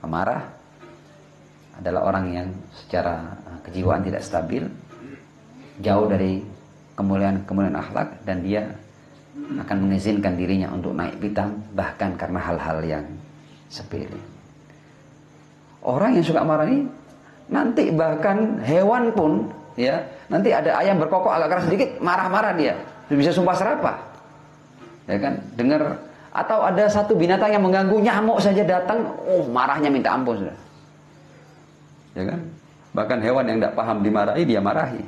Pemarah adalah orang yang secara kejiwaan tidak stabil, jauh dari kemuliaan akhlak, dan dia akan mengizinkan dirinya untuk naik pitam bahkan karena hal-hal yang sepele. Orang yang suka marah ini nanti bahkan hewan pun, ya, nanti ada ayam berkokok agak keras sedikit marah-marah dia, bisa sumpah serapah, ya kan, dengar. Atau ada satu binatang yang mengganggu, nyamuk saja datang, marahnya minta ampun sudah. Ya kan? Bahkan hewan yang tidak paham dimarahi, dia marahi.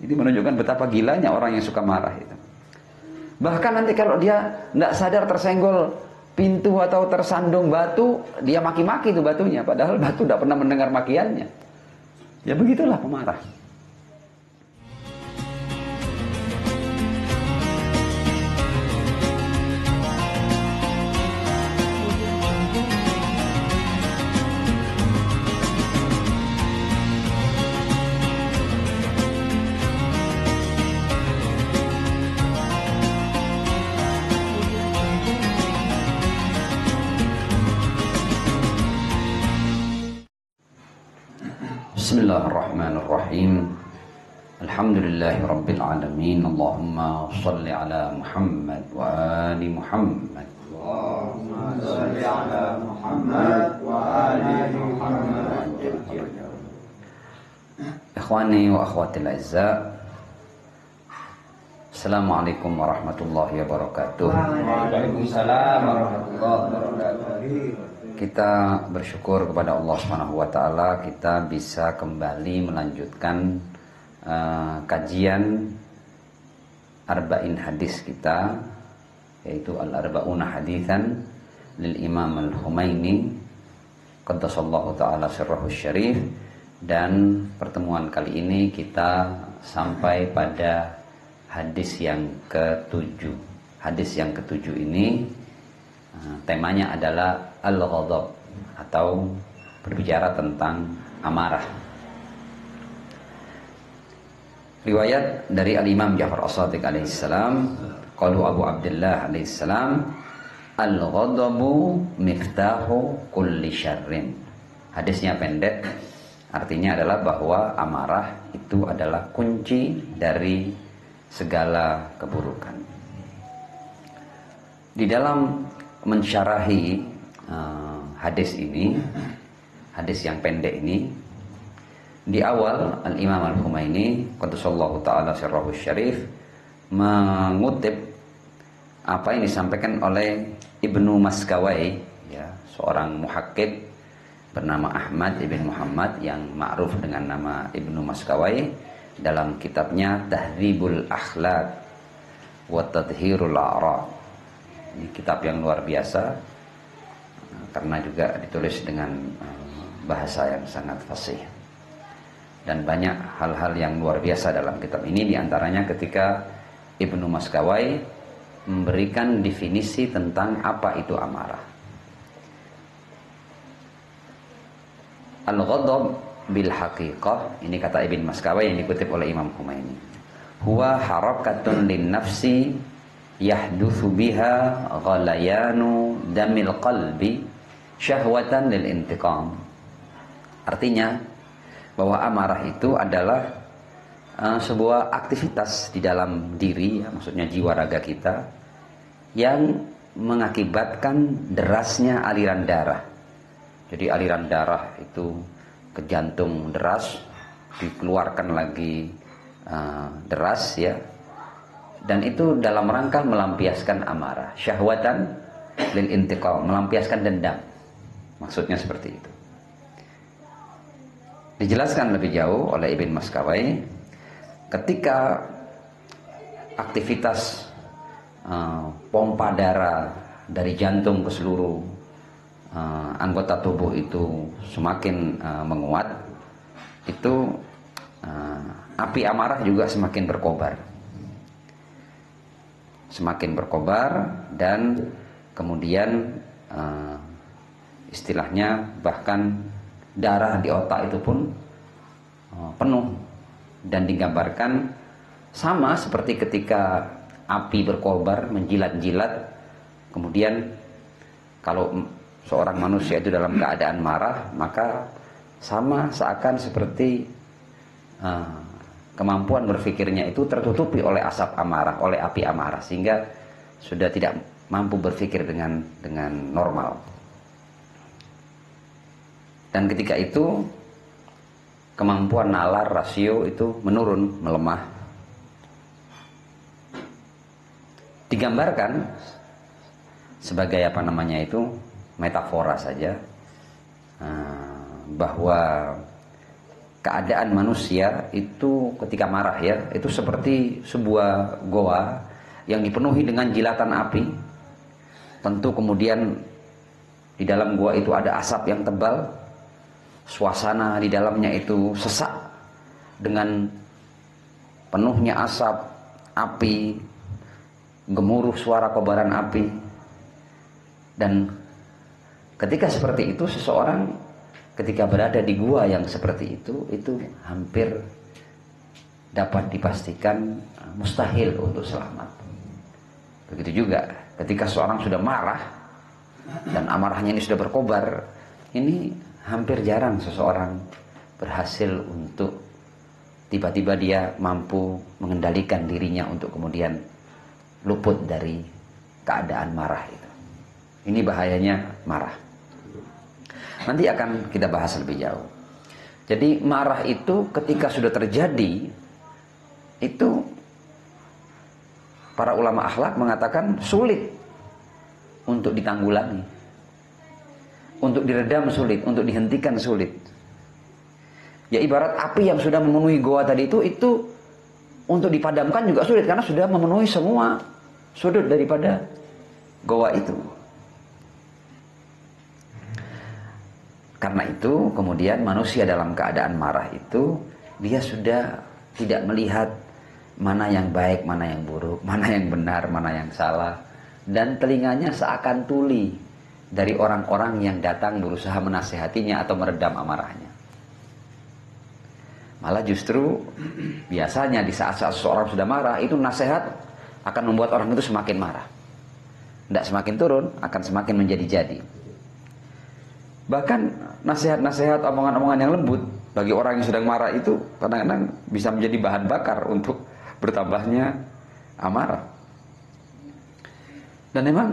Ini menunjukkan betapa gilanya orang yang suka marah itu. Bahkan nanti kalau dia tidak sadar tersenggol pintu atau tersandung batu, dia maki-maki itu batunya, padahal batu tidak pernah mendengar makiannya. Ya begitulah pemarah. Bismillahirrahmanirrahim. Alhamdulillahirabbil alamin. Allahumma shalli ala Muhammad wa ali Muhammad. Allahumma shalli ala Muhammad wa ali Muhammad. Ikhwani wa akhwatil azza, Assalamualaikum warahmatullahi wabarakatuh. Waalaikumsalam warahmatullahi wabarakatuh. Kita bersyukur kepada Allah Subhanahu wa taala, kita bisa kembali melanjutkan kajian arba'in hadis kita, yaitu al-arba'una haditsan lil Imam Al-Humaini qaddasallahu taala sirrahu syarif. Dan pertemuan kali ini kita sampai pada hadis yang ke-7. Hadis yang ke-7 ini temanya adalah al-ghadab, atau berbicara tentang amarah. Riwayat dari Al-Imam Ja'far As-Shadiq alaihissalam, qalu Abu Abdullah alaihissalam, al-ghadabu miftahu kulli syarrin. Hadisnya pendek, artinya adalah bahwa amarah itu adalah kunci dari segala keburukan. Di dalam mensyarahi hadis ini, hadis yang pendek ini, di awal Al-Imam Al-Humaini qaddasallahu ta'ala sirrahu syarif mengutip apa yang disampaikan oleh Ibnu Maskawai, ya, seorang muhakkik bernama Ahmad ibn Muhammad yang ma'ruf dengan nama Ibnu Maskawai, dalam kitabnya Tahdzibul Akhlaq wa Tadhhirul A'rad. Ini kitab yang luar biasa karena juga ditulis dengan bahasa yang sangat fasih, dan banyak hal-hal yang luar biasa dalam kitab ini. Di antaranya ketika Ibnu Maskawai memberikan definisi tentang apa itu amarah. Al-ghadab bil haqiqah, ini kata Ibnu Maskawai yang dikutip oleh Imam Humaini, huwa harakatun lin nafsi yahdutsu biha ghalayanu damil qalbi syahwatan lil intiqam. Artinya bahwa amarah itu adalah sebuah aktivitas di dalam diri, ya, maksudnya jiwa raga kita, yang mengakibatkan derasnya aliran darah. Jadi aliran darah itu ke jantung deras, dikeluarkan lagi deras, ya. Dan itu dalam rangka melampiaskan amarah, syahwatan lil intiqam, melampiaskan dendam. Maksudnya seperti itu. Dijelaskan lebih jauh oleh Ibn Maskawai, ketika aktivitas pompa darah dari jantung ke seluruh anggota tubuh itu semakin menguat, itu api amarah juga semakin berkobar. Semakin berkobar, dan kemudian istilahnya bahkan darah di otak itu pun penuh, dan digambarkan sama seperti ketika api berkobar menjilat-jilat, kemudian kalau seorang manusia itu dalam keadaan marah, maka sama seakan seperti kemampuan berpikirnya itu tertutupi oleh asap amarah, oleh api amarah, sehingga sudah tidak mampu berpikir dengan normal. Dan ketika itu kemampuan nalar, rasio itu menurun, melemah. Digambarkan sebagai metafora saja, bahwa keadaan manusia itu ketika marah ya, itu seperti sebuah goa yang dipenuhi dengan jilatan api. Tentu kemudian di dalam goa itu ada asap yang tebal, suasana di dalamnya itu sesak dengan penuhnya asap, api, gemuruh suara kobaran api. Dan ketika seperti itu, seseorang ketika berada di gua yang seperti itu hampir dapat dipastikan mustahil untuk selamat. Begitu juga ketika seorang sudah marah dan amarahnya ini sudah berkobar, ini hampir jarang seseorang berhasil untuk tiba-tiba dia mampu mengendalikan dirinya untuk kemudian luput dari keadaan marah itu. Ini bahayanya marah. Nanti akan kita bahas lebih jauh. Jadi marah itu ketika sudah terjadi, itu para ulama akhlak mengatakan sulit untuk ditanggulangi, untuk diredam sulit, untuk dihentikan sulit. Ya ibarat api yang sudah memenuhi goa tadi itu untuk dipadamkan juga sulit, karena sudah memenuhi semua sudut daripada goa itu. Karena itu kemudian manusia dalam keadaan marah itu, dia sudah tidak melihat mana yang baik, mana yang buruk, mana yang benar, mana yang salah. Dan telinganya seakan tuli dari orang-orang yang datang berusaha menasihatinya atau meredam amarahnya. Malah justru biasanya di saat-saat seseorang sudah marah, itu nasihat akan membuat orang itu semakin marah. Tidak semakin turun, akan semakin menjadi-jadi. Bahkan nasihat-nasihat, omongan-omongan yang lembut bagi orang yang sedang marah itu kadang-kadang bisa menjadi bahan bakar untuk bertambahnya amarah. Dan memang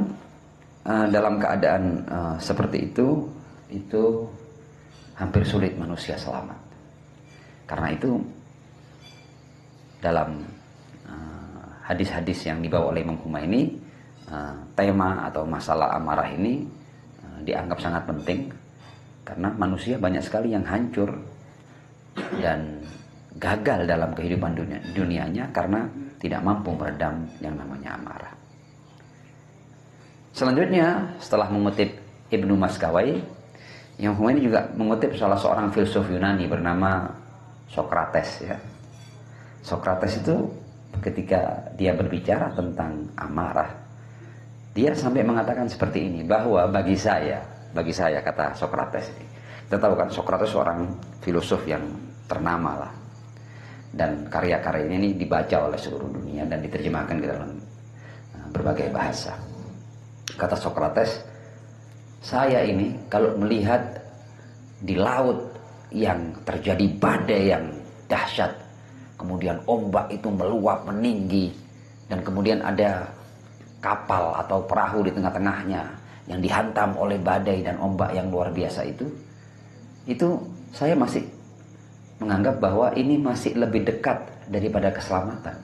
dalam keadaan seperti itu hampir sulit manusia selamat. Karena itu dalam hadis-hadis yang dibawa oleh Imam Khomeini, tema atau masalah amarah ini dianggap sangat penting, karena manusia banyak sekali yang hancur dan gagal dalam kehidupan dunianya karena tidak mampu meredam yang namanya amarah. Selanjutnya, setelah mengutip Ibnu Maskawai, Imam Khomeini juga mengutip salah seorang filsuf Yunani bernama Sokrates ya. Sokrates itu ketika dia berbicara tentang amarah, dia sampai mengatakan seperti ini, bahwa bagi saya kata Sokrates ini, kita tahu kan Sokrates seorang filosof yang ternama lah, dan karya-karya ini dibaca oleh seluruh dunia dan diterjemahkan ke dalam berbagai bahasa. Kata Sokrates, saya ini kalau melihat di laut yang terjadi badai yang dahsyat, kemudian ombak itu meluap meninggi, dan kemudian ada kapal atau perahu di tengah-tengahnya yang dihantam oleh badai dan ombak yang luar biasa itu saya masih menganggap bahwa ini masih lebih dekat daripada keselamatan.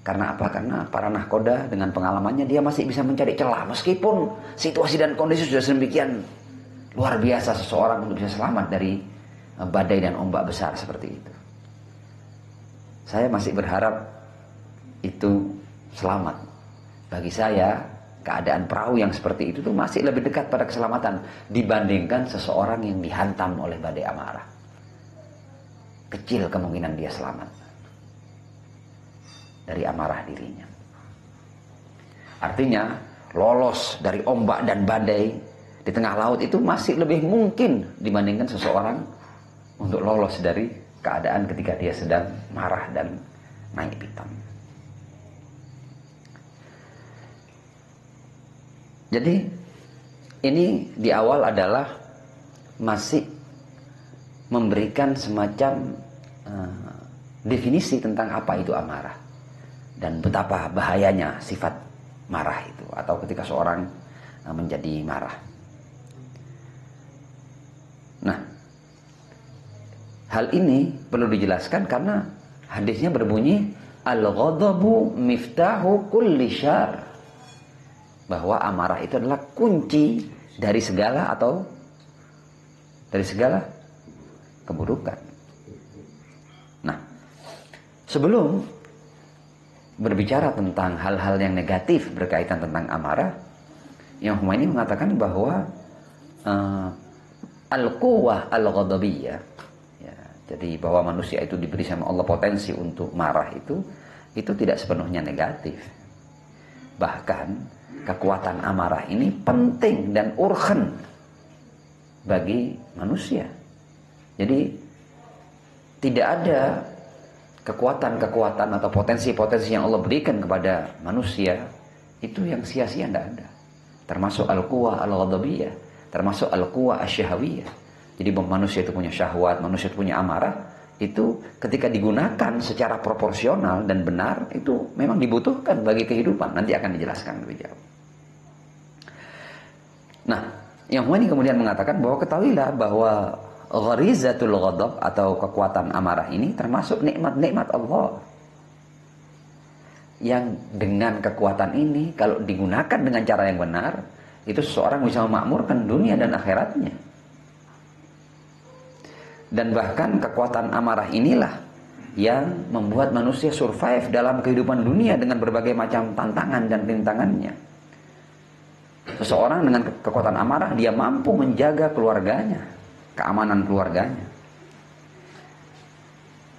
Karena apa? Karena para nahkoda dengan pengalamannya dia masih bisa mencari celah, meskipun situasi dan kondisi sudah sedemikian luar biasa seseorang untuk bisa selamat dari badai dan ombak besar seperti itu. Saya masih berharap itu selamat. Bagi saya, keadaan perahu yang seperti itu tuh masih lebih dekat pada keselamatan dibandingkan seseorang yang dihantam oleh badai amarah. Kecil kemungkinan dia selamat dari amarah dirinya. Artinya, lolos dari ombak dan badai di tengah laut itu masih lebih mungkin dibandingkan seseorang untuk lolos dari keadaan ketika dia sedang marah dan naik pitam. Jadi ini di awal adalah masih memberikan semacam definisi tentang apa itu amarah dan betapa bahayanya sifat marah itu, atau ketika seorang menjadi marah. Nah, hal ini perlu dijelaskan karena hadisnya berbunyi al-ghadabu miftahu kulli syarr, bahwa amarah itu adalah kunci dari segala keburukan. Nah, sebelum berbicara tentang hal-hal yang negatif berkaitan tentang amarah, Imam Humaini mengatakan bahwa al-quwwah al-ghadabiyah, ya, jadi bahwa manusia itu diberi sama Allah potensi untuk marah itu tidak sepenuhnya negatif. Bahkan kekuatan amarah ini penting dan urgen bagi manusia. Jadi tidak ada kekuatan-kekuatan atau potensi-potensi yang Allah berikan kepada manusia itu yang sia-sia, tidak ada. Termasuk al-quwwah al-ghadabiyah, termasuk al-quwwah asy-syahwiyah. Jadi manusia itu punya syahwat, manusia itu punya amarah, itu ketika digunakan secara proporsional dan benar, itu memang dibutuhkan bagi kehidupan. Nanti akan dijelaskan lebih jauh. Nah, yang ini kemudian mengatakan bahwa ketahuilah bahwa gharizatul ghadab atau kekuatan amarah ini termasuk nikmat-nikmat Allah, yang dengan kekuatan ini kalau digunakan dengan cara yang benar, itu seseorang bisa memakmurkan dunia dan akhiratnya. Dan bahkan kekuatan amarah inilah yang membuat manusia survive dalam kehidupan dunia dengan berbagai macam tantangan dan rintangannya. Seseorang dengan kekuatan amarah, dia mampu menjaga keluarganya, keamanan keluarganya.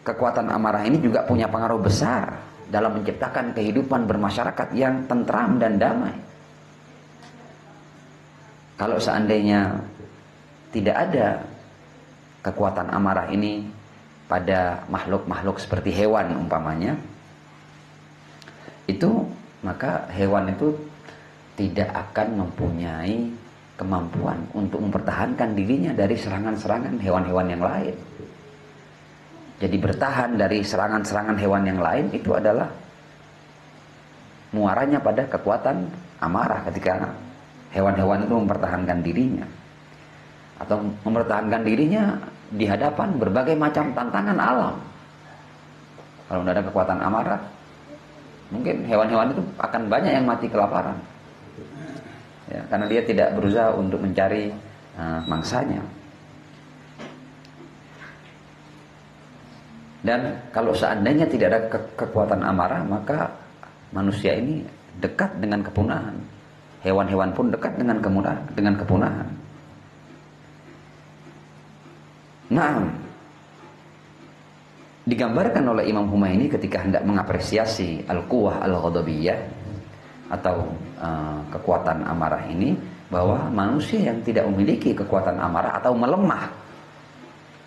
Kekuatan amarah ini juga punya pengaruh besar dalam menciptakan kehidupan bermasyarakat yang tentram dan damai. Kalau seandainya tidak ada kekuatan amarah ini pada makhluk-makhluk seperti hewan umpamanya, itu maka hewan itu tidak akan mempunyai kemampuan untuk mempertahankan dirinya dari serangan-serangan hewan-hewan yang lain. Jadi bertahan dari serangan-serangan hewan yang lain itu adalah muaranya pada kekuatan amarah ketika hewan-hewan itu mempertahankan dirinya atau mempertahankan dirinya di hadapan berbagai macam tantangan alam. Kalau tidak ada kekuatan amarah, mungkin hewan-hewan itu akan banyak yang mati kelaparan, ya, karena dia tidak berusaha untuk mencari mangsanya. Dan kalau seandainya tidak ada kekuatan amarah, maka manusia ini dekat dengan kepunahan. Hewan-hewan pun dekat dengan kepunahan. Nah, digambarkan oleh Imam Humaini ketika hendak mengapresiasi al-quwwah al-ghadabiyah atau kekuatan amarah ini, bahwa manusia yang tidak memiliki kekuatan amarah atau melemah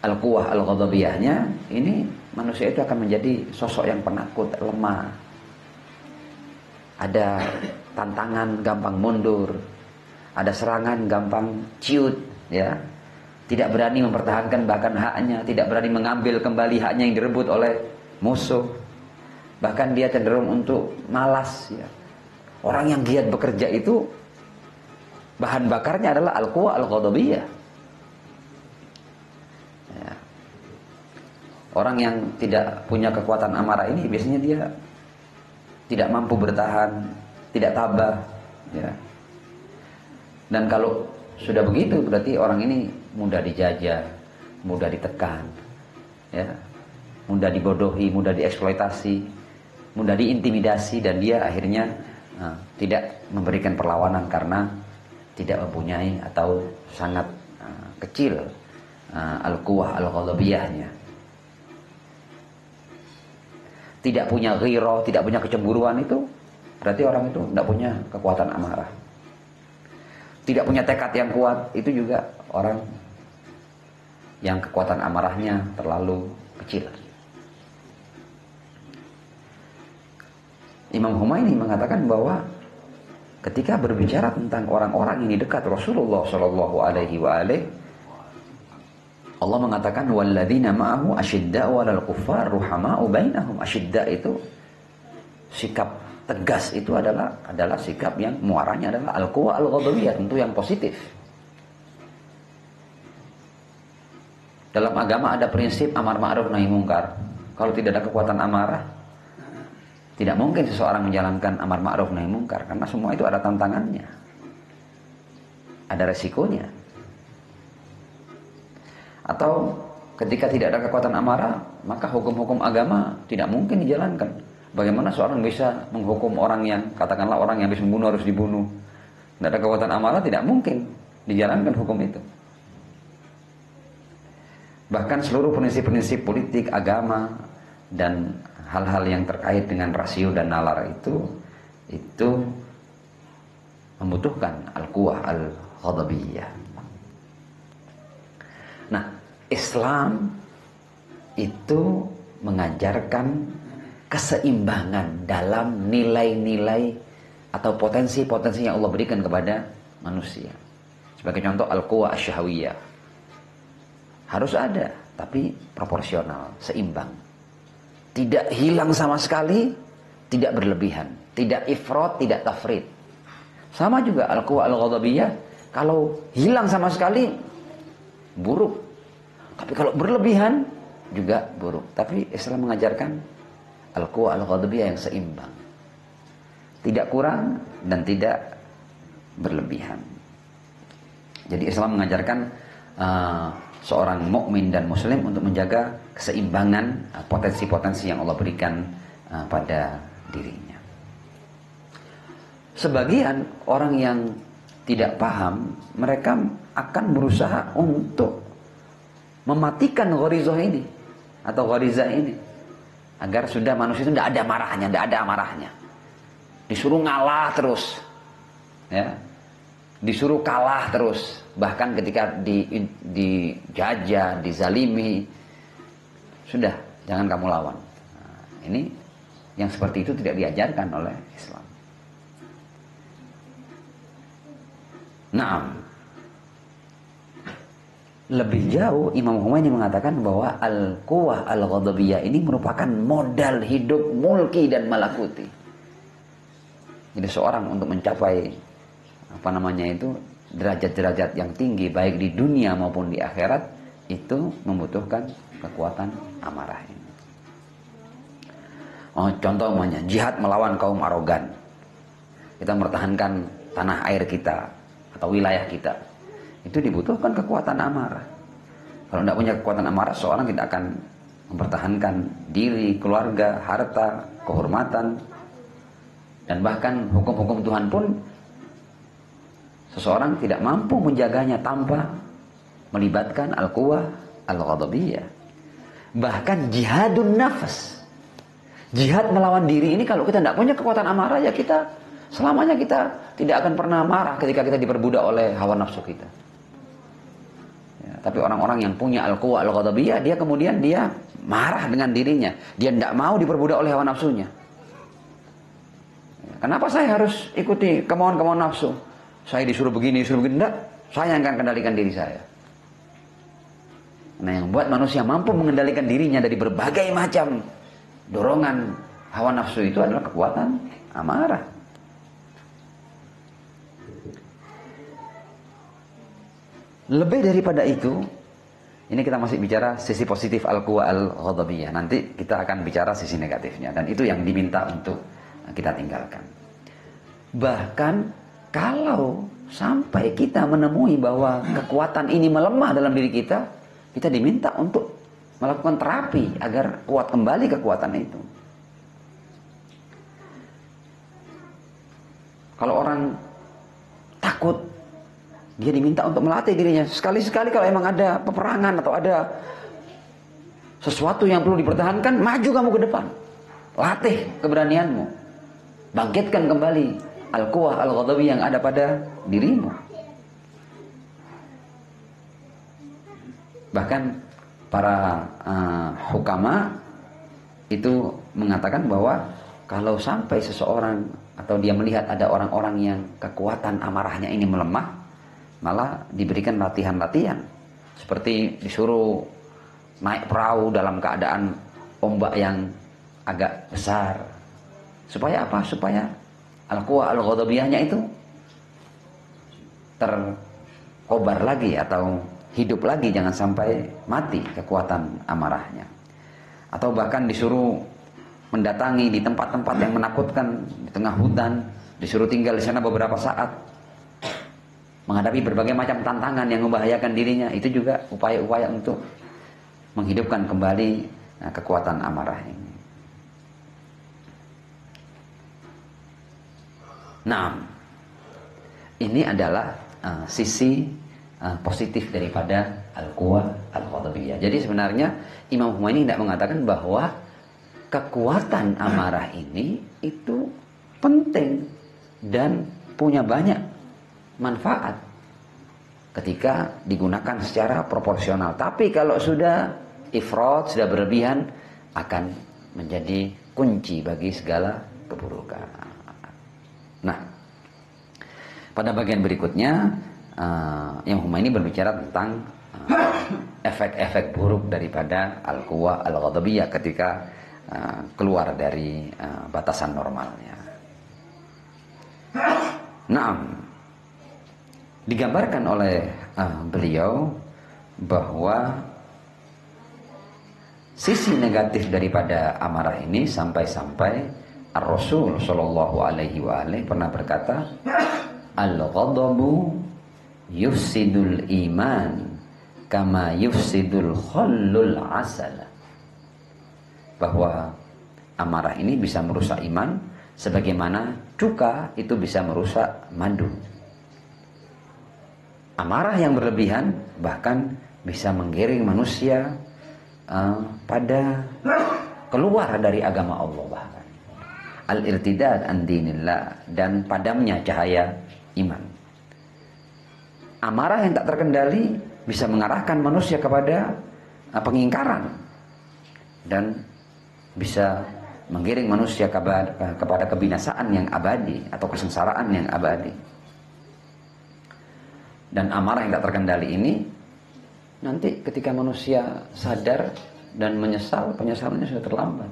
al-quwwah al-ghadabiyahnya, ini manusia itu akan menjadi sosok yang penakut, lemah. Ada tantangan gampang mundur, ada serangan gampang ciut, ya. Tidak berani mempertahankan bahkan haknya, tidak berani mengambil kembali haknya yang direbut oleh musuh. Bahkan dia cenderung untuk malas, ya. Orang yang giat bekerja itu bahan bakarnya adalah al-quwwah al-ghadabiyah. Ya. Orang yang tidak punya kekuatan amarah ini biasanya dia tidak mampu bertahan, tidak tabah, ya. Dan kalau sudah begitu berarti orang ini mudah dijajah, mudah ditekan, ya, mudah dibodohi, mudah dieksploitasi, mudah diintimidasi, dan dia akhirnya tidak memberikan perlawanan karena tidak mempunyai atau sangat kecil al-quwwah al-ghadabiyahnya. Tidak punya ghirah, tidak punya kecemburuan, itu berarti orang itu tidak punya kekuatan amarah. Tidak punya tekad yang kuat, itu juga orang yang kekuatan amarahnya terlalu kecil. Imam Humaini mengatakan bahwa ketika berbicara tentang orang-orang yang dekat Rasulullah Shallallahu Alaihi Wasallam, Allah mengatakan walladzina ma'ahu asyidda'u 'alal kuffar ruhama'u bainahum. Asyidda' itu sikap tegas, itu adalah sikap yang muaranya adalah al-quwa al-ghadabiyah, tentu yang positif. Dalam agama ada prinsip amar ma'ruf nahi mungkar. Kalau tidak ada kekuatan amarah, tidak mungkin seseorang menjalankan amar ma'ruf nahi mungkar, karena semua itu ada tantangannya, ada resikonya. Atau ketika tidak ada kekuatan amarah, maka hukum-hukum agama tidak mungkin dijalankan. Bagaimana seorang bisa menghukum orang yang, katakanlah orang yang habis membunuh harus dibunuh? Tidak ada kekuatan amarah, tidak mungkin dijalankan hukum itu. Bahkan seluruh prinsip-prinsip politik, agama, dan hal-hal yang terkait dengan rasio dan nalar itu membutuhkan al-quwah al-ghadabiyah. Nah, Islam itu mengajarkan keseimbangan dalam nilai-nilai atau potensi-potensi yang Allah berikan kepada manusia. Sebagai contoh, al-quwah asy-syahwiyah. Harus ada, tapi proporsional, seimbang. Tidak hilang sama sekali, tidak berlebihan. Tidak ifrat, tidak tafrid. Sama juga al-quwah al-ghadabiyah, kalau hilang sama sekali, buruk. Tapi kalau berlebihan juga buruk. Tapi Islam mengajarkan al-quwah al-ghadabiyah yang seimbang, tidak kurang dan tidak berlebihan. Jadi Islam mengajarkan seorang mukmin dan muslim untuk menjaga keseimbangan potensi-potensi yang Allah berikan pada dirinya. Sebagian orang yang tidak paham, mereka akan berusaha untuk mematikan gharizah ini atau gharizah ini, agar sudah manusia itu tidak ada marahnya, tidak ada amarahnya, disuruh ngalah terus, ya, disuruh kalah terus, bahkan ketika dijajah, dizalimi, sudah jangan kamu lawan. Nah, ini yang seperti itu tidak diajarkan oleh Islam. Naam. Lebih jauh Imam Khomeini mengatakan bahwa al-quwah al-ghadabiyah ini merupakan modal hidup mulki dan malakuti. Jadi seorang untuk mencapai derajat-derajat yang tinggi baik di dunia maupun di akhirat, itu membutuhkan kekuatan amarah ini. Contoh namanya jihad melawan kaum arogan. Kita mempertahankan tanah air kita atau wilayah kita, itu dibutuhkan kekuatan amarah. Kalau tidak punya kekuatan amarah, seorang tidak akan mempertahankan diri, keluarga, harta, kehormatan, dan bahkan hukum-hukum Tuhan pun seseorang tidak mampu menjaganya tanpa melibatkan al-quwah al-ghadabiyah. Bahkan jihadun nafas, jihad melawan diri ini, kalau kita tidak punya kekuatan amarah, ya kita selamanya kita tidak akan pernah marah ketika kita diperbudak oleh hawa nafsu kita. Ya, tapi orang-orang yang punya al-quwah al-ghadabiyah, dia kemudian dia marah dengan dirinya, dia tidak mau diperbudak oleh hawa nafsunya. Ya, kenapa saya harus ikuti kemauan-kemauan nafsu? Saya disuruh begini, enggak, saya yang akan kendalikan diri saya. Nah, yang buat manusia mampu mengendalikan dirinya dari berbagai macam dorongan hawa nafsu itu adalah kekuatan amarah. Lebih daripada itu, ini kita masih bicara sisi positif al-quwah al-ghadabiyah. Nanti kita akan bicara sisi negatifnya, dan itu yang diminta untuk kita tinggalkan. Bahkan kalau sampai kita menemui bahwa kekuatan ini melemah dalam diri kita, kita diminta untuk melakukan terapi agar kuat kembali kekuatan itu. Kalau orang takut, dia diminta untuk melatih dirinya. Sekali-sekali kalau emang ada peperangan atau ada sesuatu yang perlu dipertahankan, maju kamu ke depan. Latih keberanianmu. Bangkitkan kembali al-quwah al-ghadabiyah yang ada pada dirimu. Bahkan para hukama itu mengatakan bahwa kalau sampai seseorang atau dia melihat ada orang-orang yang kekuatan amarahnya ini melemah, malah diberikan latihan-latihan. Seperti disuruh naik perahu dalam keadaan ombak yang agak besar. Supaya apa? Supaya al-quwa al-ghadabiyahnya itu terkobar lagi atau hidup lagi, jangan sampai mati kekuatan amarahnya. Atau bahkan disuruh mendatangi di tempat-tempat yang menakutkan, di tengah hutan, disuruh tinggal di sana beberapa saat, menghadapi berbagai macam tantangan yang membahayakan dirinya. Itu juga upaya-upaya untuk menghidupkan kembali kekuatan amarah ini. Nah, ini adalah sisi positif daripada al-quwa al-ghadabiyah. Jadi sebenarnya Imam Humaini tidak mengatakan bahwa kekuatan amarah ini itu penting dan punya banyak manfaat ketika digunakan secara proporsional. Tapi kalau sudah ifrat, sudah berlebihan, akan menjadi kunci bagi segala keburukan. Nah, pada bagian berikutnya Imam Humaini berbicara tentang efek-efek buruk daripada al-quwa al-ghadabiyah ketika keluar dari batasan normalnya. Nah, digambarkan oleh beliau bahwa sisi negatif daripada amarah ini sampai-sampai Ar-Rasul Shallallahu Alaihi Wasallam pernah berkata, al-ghadabu yufsidul iman kama yufsidul khallul asala. Bahwa amarah ini bisa merusak iman sebagaimana cuka itu bisa merusak madu. Amarah yang berlebihan bahkan bisa menggiring manusia pada keluar dari agama Allah, bahkan al-irtidad an dinillah, dan padamnya cahaya iman. Amarah yang tak terkendali bisa mengarahkan manusia kepada pengingkaran dan bisa menggiring manusia kepada kebinasaan yang abadi atau kesengsaraan yang abadi. Dan amarah yang tak terkendali ini nanti ketika manusia sadar dan menyesal, penyesalannya sudah terlambat.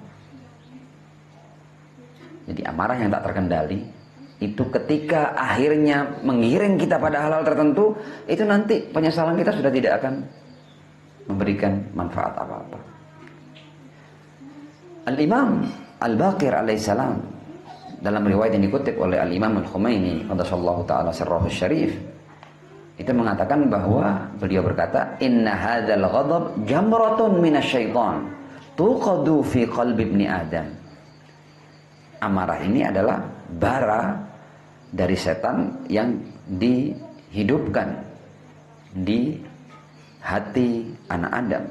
Jadi amarah yang tak terkendali itu ketika akhirnya mengiring kita pada hal-hal tertentu, itu nanti penyesalan kita sudah tidak akan memberikan manfaat apa-apa. Al-Imam Al-Baqir alaihissalam dalam riwayat yang dikutip oleh Al-Imam Al-Khumaini qaddasallahu ta'ala sirrahu syarif, itu mengatakan bahwa beliau berkata, inna hadzal ghadab jamratun minasyaitan tuqadu fi qalbi ibni Adam. Amarah ini adalah bara dari setan yang dihidupkan di hati anak Adam.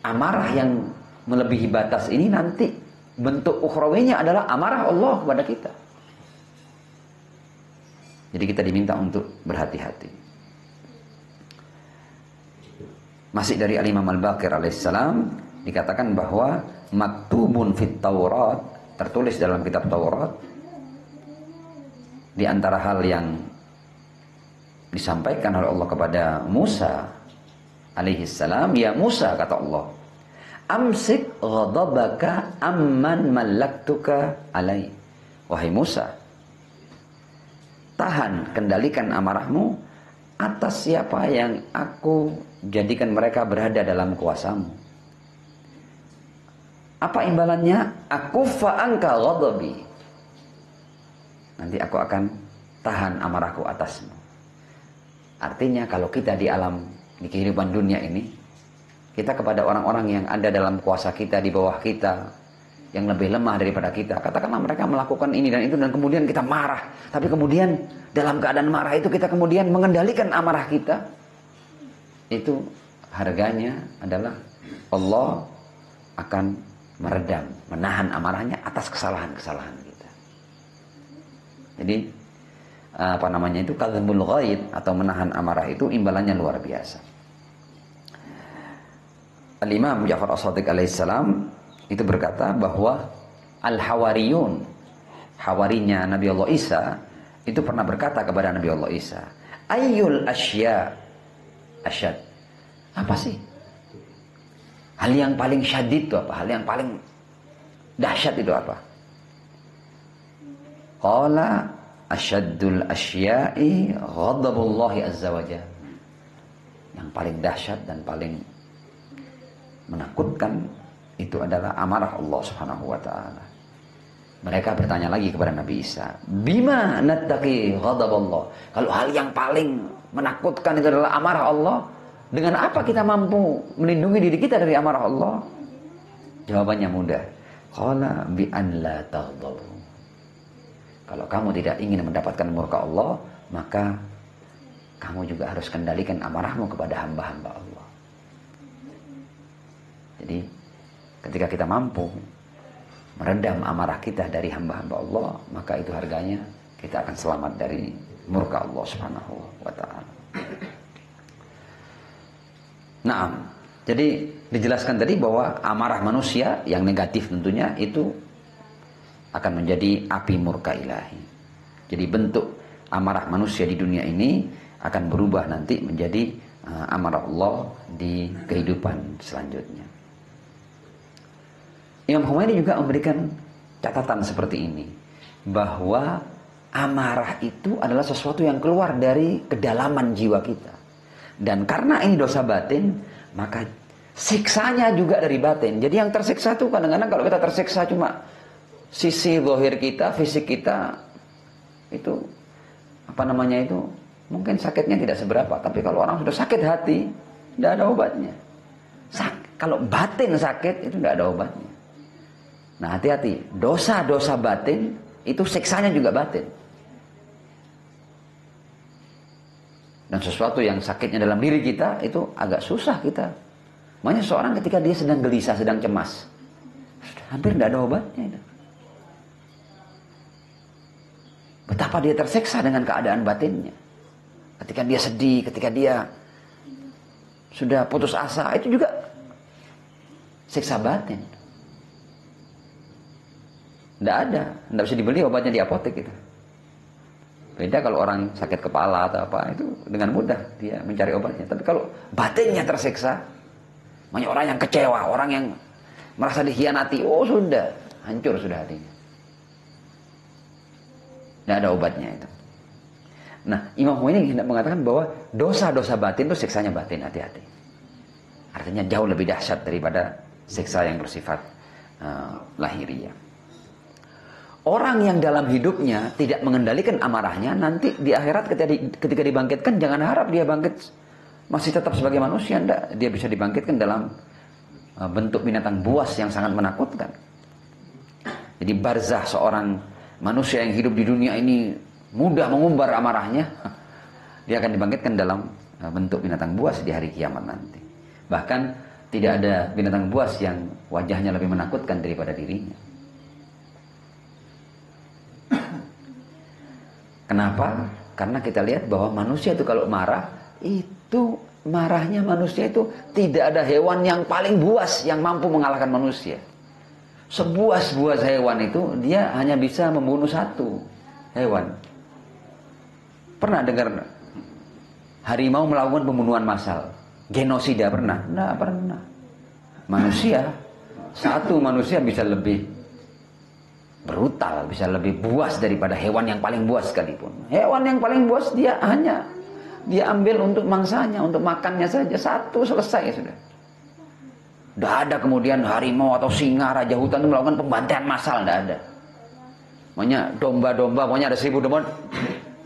Amarah yang melebihi batas ini nanti bentuk ukhrawinya adalah amarah Allah kepada kita. Jadi kita diminta untuk berhati-hati. Masih dari Al-Imam Al-Baqir alaihissalam dikatakan bahwa maktubun fit Taurat, tertulis dalam kitab Taurat, di antara hal yang disampaikan oleh Allah kepada Musa alaihissalam, ya Musa, kata Allah, amsik ghadabaka amman malaktuka alai. Wahai Musa, tahan, kendalikan amarahmu atas siapa yang aku jadikan mereka berada dalam kuasamu. Apa imbalannya? Aku fa'anka ghadabi. Nanti aku akan tahan amarahku atasmu. Artinya kalau kita di alam, di kehidupan dunia ini, kita kepada orang-orang yang ada dalam kuasa kita, di bawah kita, yang lebih lemah daripada kita, katakanlah mereka melakukan ini dan itu, dan kemudian kita marah, tapi kemudian dalam keadaan marah itu kita kemudian mengendalikan amarah kita, itu harganya adalah Allah akan meredam, menahan amarahnya atas kesalahan-kesalahan kita. Jadi itu kadzmul ghaid atau menahan amarah itu imbalannya luar biasa. Al-Imam Ja'far As-Shadiq alaihissalam itu berkata bahwa Al-Hawariyun, hawarinya Nabi Allah Isa, itu pernah berkata kepada Nabi Allah Isa, ayyul asya asyad, apa sih hal yang paling syadid itu apa, hal yang paling dahsyat itu apa? Qala asyaddul asya'i ghadabullahi azza wa jalla, yang paling dahsyat dan paling menakutkan itu adalah amarah Allah Subhanahu wa taala. Mereka bertanya lagi kepada Nabi Isa, bima nattaqi ghadaballah? Kalau hal yang paling menakutkan itu adalah amarah Allah, dengan apa kita mampu melindungi diri kita dari amarah Allah? Jawabannya mudah. Qala bi an la taghdabu. Kalau kamu tidak ingin mendapatkan murka Allah, maka kamu juga harus kendalikan amarahmu kepada hamba-hamba Allah. Jadi ketika kita mampu meredam amarah kita dari hamba-hamba Allah, maka itu harganya kita akan selamat dari murka Allah Subhanahu wa taala. Nah, jadi dijelaskan tadi bahwa amarah manusia yang negatif tentunya itu akan menjadi api murka ilahi. Jadi bentuk amarah manusia di dunia ini akan berubah nanti menjadi amarah Allah di kehidupan selanjutnya. Imam Khomeini juga memberikan catatan seperti ini, bahwa amarah itu adalah sesuatu yang keluar dari kedalaman jiwa kita, dan karena ini dosa batin, maka siksanya juga dari batin. Jadi yang tersiksa itu kadang-kadang, kalau kita tersiksa cuma sisi zahir kita, fisik kita, itu mungkin sakitnya tidak seberapa. Tapi kalau orang sudah sakit hati, tidak ada obatnya. Kalau batin sakit, itu tidak ada obatnya. Nah, hati-hati, dosa-dosa batin itu siksanya juga batin. Dan sesuatu yang sakitnya dalam diri kita itu agak susah kita. Makanya seorang ketika dia sedang gelisah, sedang cemas, hampir tidak ada obatnya itu. Betapa dia tersiksa dengan keadaan batinnya. Ketika dia sedih, ketika dia sudah putus asa, itu juga siksa batin. Tidak ada, tidak bisa dibeli obatnya di apotek itu. Beda kalau orang sakit kepala atau apa, itu dengan mudah dia mencari obatnya. Tapi kalau batinnya tersiksa, banyak orang yang kecewa, orang yang merasa dikhianati, oh sudah, hancur sudah hatinya. Tidak ada obatnya itu. Nah, Imam Khomeini hendak mengatakan bahwa dosa-dosa batin itu siksanya batin, hati-hati. Artinya jauh lebih dahsyat daripada siksa yang bersifat lahiriah. Orang yang dalam hidupnya tidak mengendalikan amarahnya, nanti di akhirat ketika dibangkitkan, jangan harap dia bangkit masih tetap sebagai manusia. Enggak, dia bisa dibangkitkan dalam bentuk binatang buas yang sangat menakutkan. Jadi barzah seorang manusia yang hidup di dunia ini mudah mengumbar amarahnya, dia akan dibangkitkan dalam bentuk binatang buas di hari kiamat nanti. Bahkan tidak ada binatang buas yang wajahnya lebih menakutkan daripada dirinya. Kenapa? Karena kita lihat bahwa manusia itu kalau marah, itu marahnya manusia itu tidak ada hewan yang paling buas yang mampu mengalahkan manusia. Sebuas-buas hewan itu dia hanya bisa membunuh satu hewan. Pernah dengar harimau melakukan pembunuhan massal, genosida pernah? Tidak pernah. Satu manusia bisa lebih brutal, bisa lebih buas daripada hewan yang paling buas sekalipun. Hewan yang paling buas dia ambil untuk mangsanya, untuk makannya saja, satu selesai sudah. Tidak ada kemudian harimau atau singa, raja hutan itu melakukan pembantaian massal, tidak ada. Makanya domba-domba, pokoknya ada 1000 domba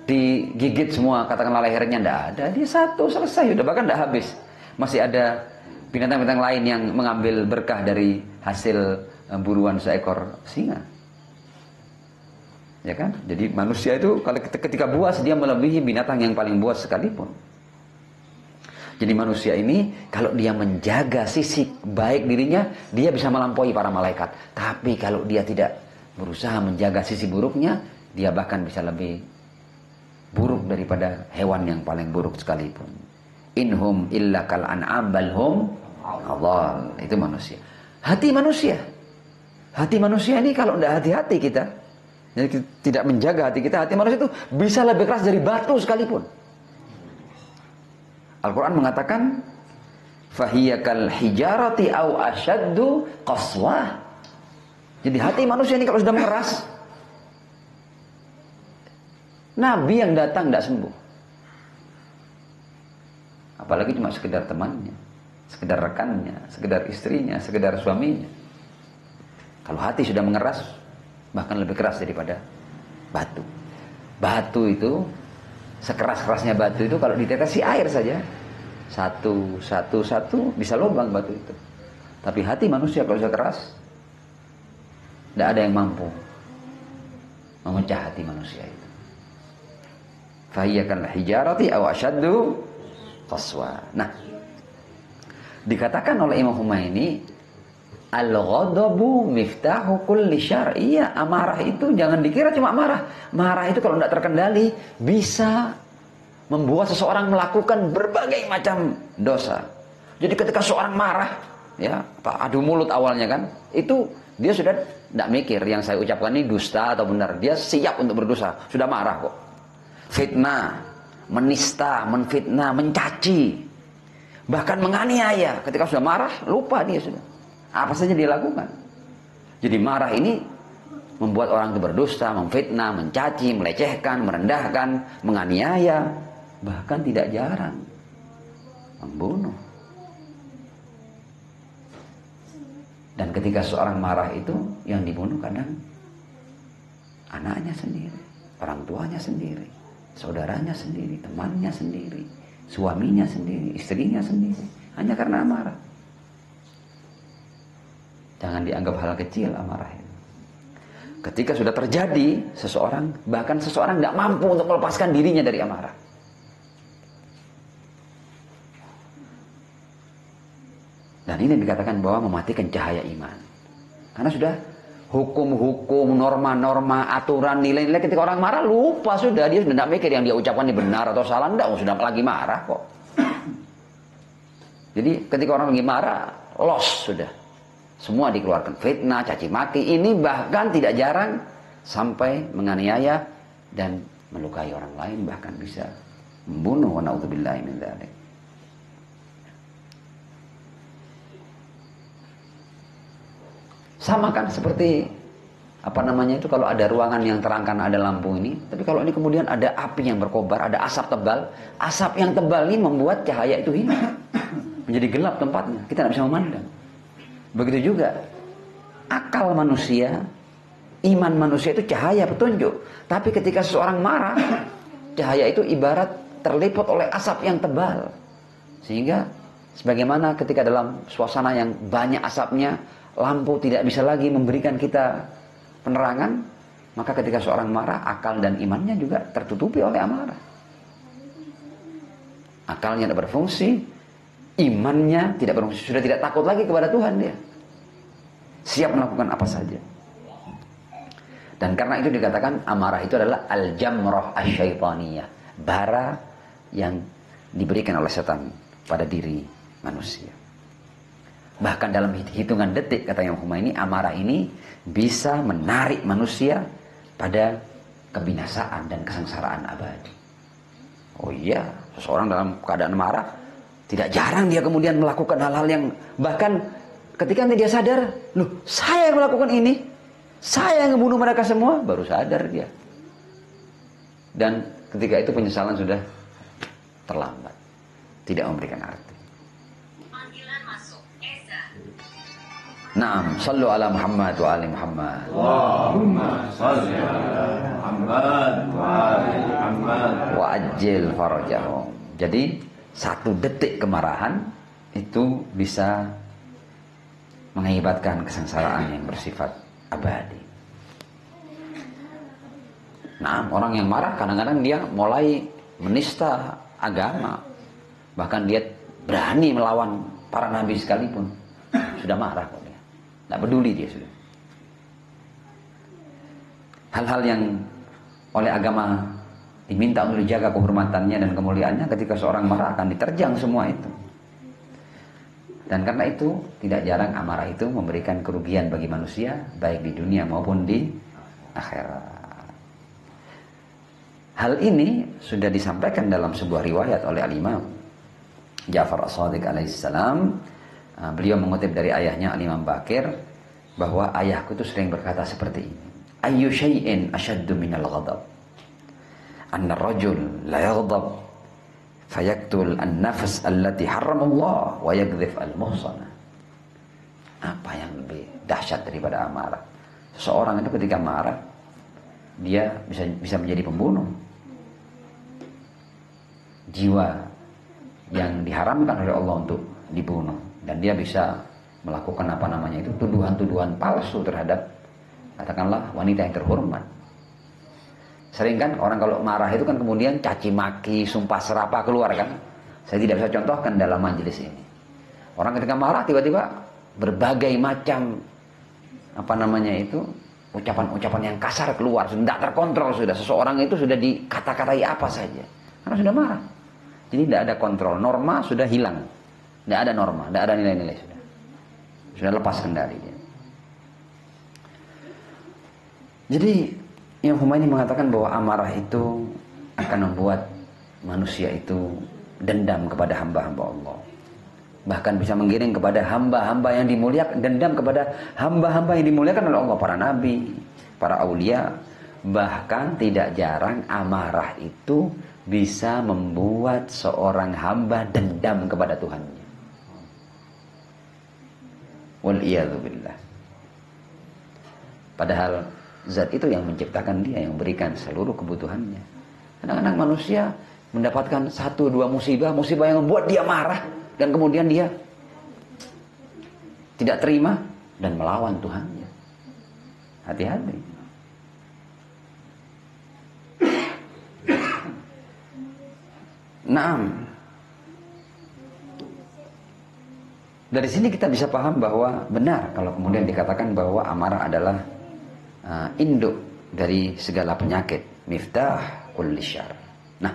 digigit semua, katakanlah lehernya, tidak ada. Dia satu selesai, sudah, bahkan tidak habis. Masih ada binatang-binatang lain yang mengambil berkah dari hasil buruan seekor singa. Ya kan? Jadi manusia itu kalau ketika buas dia melebihi binatang yang paling buas sekalipun. Jadi manusia ini kalau dia menjaga sisi baik dirinya, dia bisa melampaui para malaikat. Tapi kalau dia tidak berusaha menjaga sisi buruknya, dia bahkan bisa lebih buruk daripada hewan yang paling buruk sekalipun. Inhum illa kal an'am bal hum adall. Itu manusia. Hati manusia Hati manusia ini kalau tidak hati-hati kita, jadi tidak menjaga hati kita, hati manusia itu bisa lebih keras dari batu sekalipun. Al-Quran mengatakan, fahiyakal hijarati au asyaddu qaswah. Jadi hati manusia ini kalau sudah mengeras, Nabi yang datang tidak sembuh. Apalagi cuma sekedar temannya, sekedar rekannya, sekedar istrinya, sekedar suaminya. Kalau hati sudah mengeras, bahkan lebih keras daripada batu. Batu itu, sekeras-kerasnya batu itu kalau ditetesi air saja, satu bisa lubang batu itu. Tapi hati manusia kalau sudah keras, tidak ada yang mampu memecah hati manusia itu. Fahiyakan hijarati aw asyaddu qaswa. Nah, dikatakan oleh Imam Humaini, al-ghadabu miftahu kulli syarr. Iya, amarah itu jangan dikira cuma marah. Marah itu kalau tidak terkendali bisa membuat seseorang melakukan berbagai macam dosa. Jadi ketika seorang marah, ya, adu mulut awalnya kan, itu dia sudah tidak mikir yang saya ucapkan ini dusta atau benar. Dia siap untuk berdosa, sudah marah kok. Fitnah, menista, menfitnah, mencaci, bahkan menganiaya. Ketika sudah marah, lupa dia sudah apa saja dia lakukan. Jadi marah ini membuat orang itu berdusta, memfitnah, mencaci, melecehkan, merendahkan, menganiaya, bahkan tidak jarang membunuh. Dan ketika seorang marah itu, yang dibunuh kadang anaknya sendiri, orang tuanya sendiri, saudaranya sendiri, temannya sendiri, suaminya sendiri, istrinya sendiri, hanya karena amarah. Jangan dianggap hal kecil amarah itu. Ketika sudah terjadi, bahkan seseorang tidak mampu untuk melepaskan dirinya dari amarah. Dan ini dikatakan bahwa mematikan cahaya iman. Karena sudah hukum-hukum, norma-norma, aturan, nilai-nilai, ketika orang marah lupa sudah. Dia sudah tidak mikir yang dia ucapkan ini benar atau salah. Tidak, sudah lagi marah kok. Jadi ketika orang lagi marah, loss sudah. Semua dikeluarkan, fitnah, caci maki. Ini bahkan tidak jarang sampai menganiaya dan melukai orang lain, bahkan bisa membunuh. Wa na'udzubillahi min dzalik. Sama kan seperti kalau ada ruangan yang terang karena ada lampu ini, tapi kalau ini kemudian ada api yang berkobar, ada asap tebal, asap yang tebal ini membuat cahaya itu hilang, menjadi gelap tempatnya, kita tidak bisa memandang. Begitu juga akal manusia, iman manusia itu cahaya petunjuk. Tapi ketika seseorang marah, cahaya itu ibarat terliput oleh asap yang tebal. Sehingga sebagaimana ketika dalam suasana yang banyak asapnya, lampu tidak bisa lagi memberikan kita penerangan, maka ketika seorang marah, akal dan imannya juga tertutupi oleh amarah. Akalnya tidak berfungsi, imannya tidak berfungsi, sudah tidak takut lagi kepada Tuhan dia. Siap melakukan apa saja. Dan karena itu dikatakan amarah itu adalah al-jamrah asy-syaitaniyah, bara yang diberikan oleh setan pada diri manusia. Bahkan dalam hitungan detik, kata Imam Humaini, amarah ini bisa menarik manusia pada kebinasaan dan kesengsaraan abadi. Oh iya, seseorang dalam keadaan marah, tidak jarang dia kemudian melakukan hal-hal yang bahkan ketika dia sadar, loh, saya yang melakukan ini, saya yang membunuh mereka semua, baru sadar dia. Dan ketika itu penyesalan sudah terlambat, tidak memberikan arti. Naam, sallu ala Muhammad wa ali Muhammad. Allahumma salli ala Muhammad wa ali Muhammad wa ajil farajahum. Jadi satu detik kemarahan itu bisa mengakibatkan kesengsaraan yang bersifat abadi. Nah, orang yang marah kadang-kadang dia mulai menista agama. Bahkan dia berani melawan para nabi sekalipun. Sudah marah kok dia. Tidak peduli dia sudah. Hal-hal yang oleh agama diminta untuk dijaga kehormatannya dan kemuliaannya, ketika seorang marah akan diterjang semua itu. Dan karena itu tidak jarang amarah itu memberikan kerugian bagi manusia baik di dunia maupun di akhirat. Hal ini sudah disampaikan dalam sebuah riwayat oleh Al-Imam Ja'far As-Shadiq alaihissalam. Beliau mengutip dari ayahnya Al-Imam Baqir bahwa ayahku itu sering berkata seperti ini. Ayyu syai'in ashaddu minal ghadab. Anna rajul la yaghdab fayaqtul an-nafs allati harramallah wa yaghdhif al-muhsana. Apa yang lebih dahsyat daripada amarah? Seseorang itu ketika marah dia bisa menjadi pembunuh. Jiwa yang diharamkan oleh Allah untuk dibunuh, dan dia bisa melakukan tuduhan-tuduhan palsu terhadap katakanlah wanita yang terhormat. Sering kan orang kalau marah itu kan kemudian caci maki, sumpah serapah keluar kan. Saya tidak bisa contohkan dalam majelis ini. Orang ketika marah tiba-tiba berbagai macam ucapan-ucapan yang kasar keluar, sudah tidak terkontrol sudah. Seseorang itu sudah dikata-katai apa saja karena sudah marah. Jadi tidak ada kontrol, norma sudah hilang, tidak ada norma, tidak ada nilai-nilai, sudah lepas kendali. Jadi Imam Humaini mengatakan bahwa amarah itu akan membuat manusia itu dendam kepada hamba-hamba Allah. Bahkan bisa menggiring kepada hamba-hamba yang dimuliakan, dendam kepada hamba-hamba yang dimuliakan oleh Allah, para nabi, para aulia. Bahkan tidak jarang amarah itu bisa membuat seorang hamba dendam kepada Tuhannya. Wal'iyadzubillah. Padahal zat itu yang menciptakan dia, yang memberikan seluruh kebutuhannya. Kadang-kadang manusia mendapatkan 1-2 musibah yang membuat dia marah, dan kemudian dia tidak terima dan melawan Tuhannya. Hati-hati. Naam. Dari sini kita bisa paham bahwa benar kalau kemudian dikatakan bahwa amarah adalah induk dari segala penyakit, miftah kulli syarr. Nah,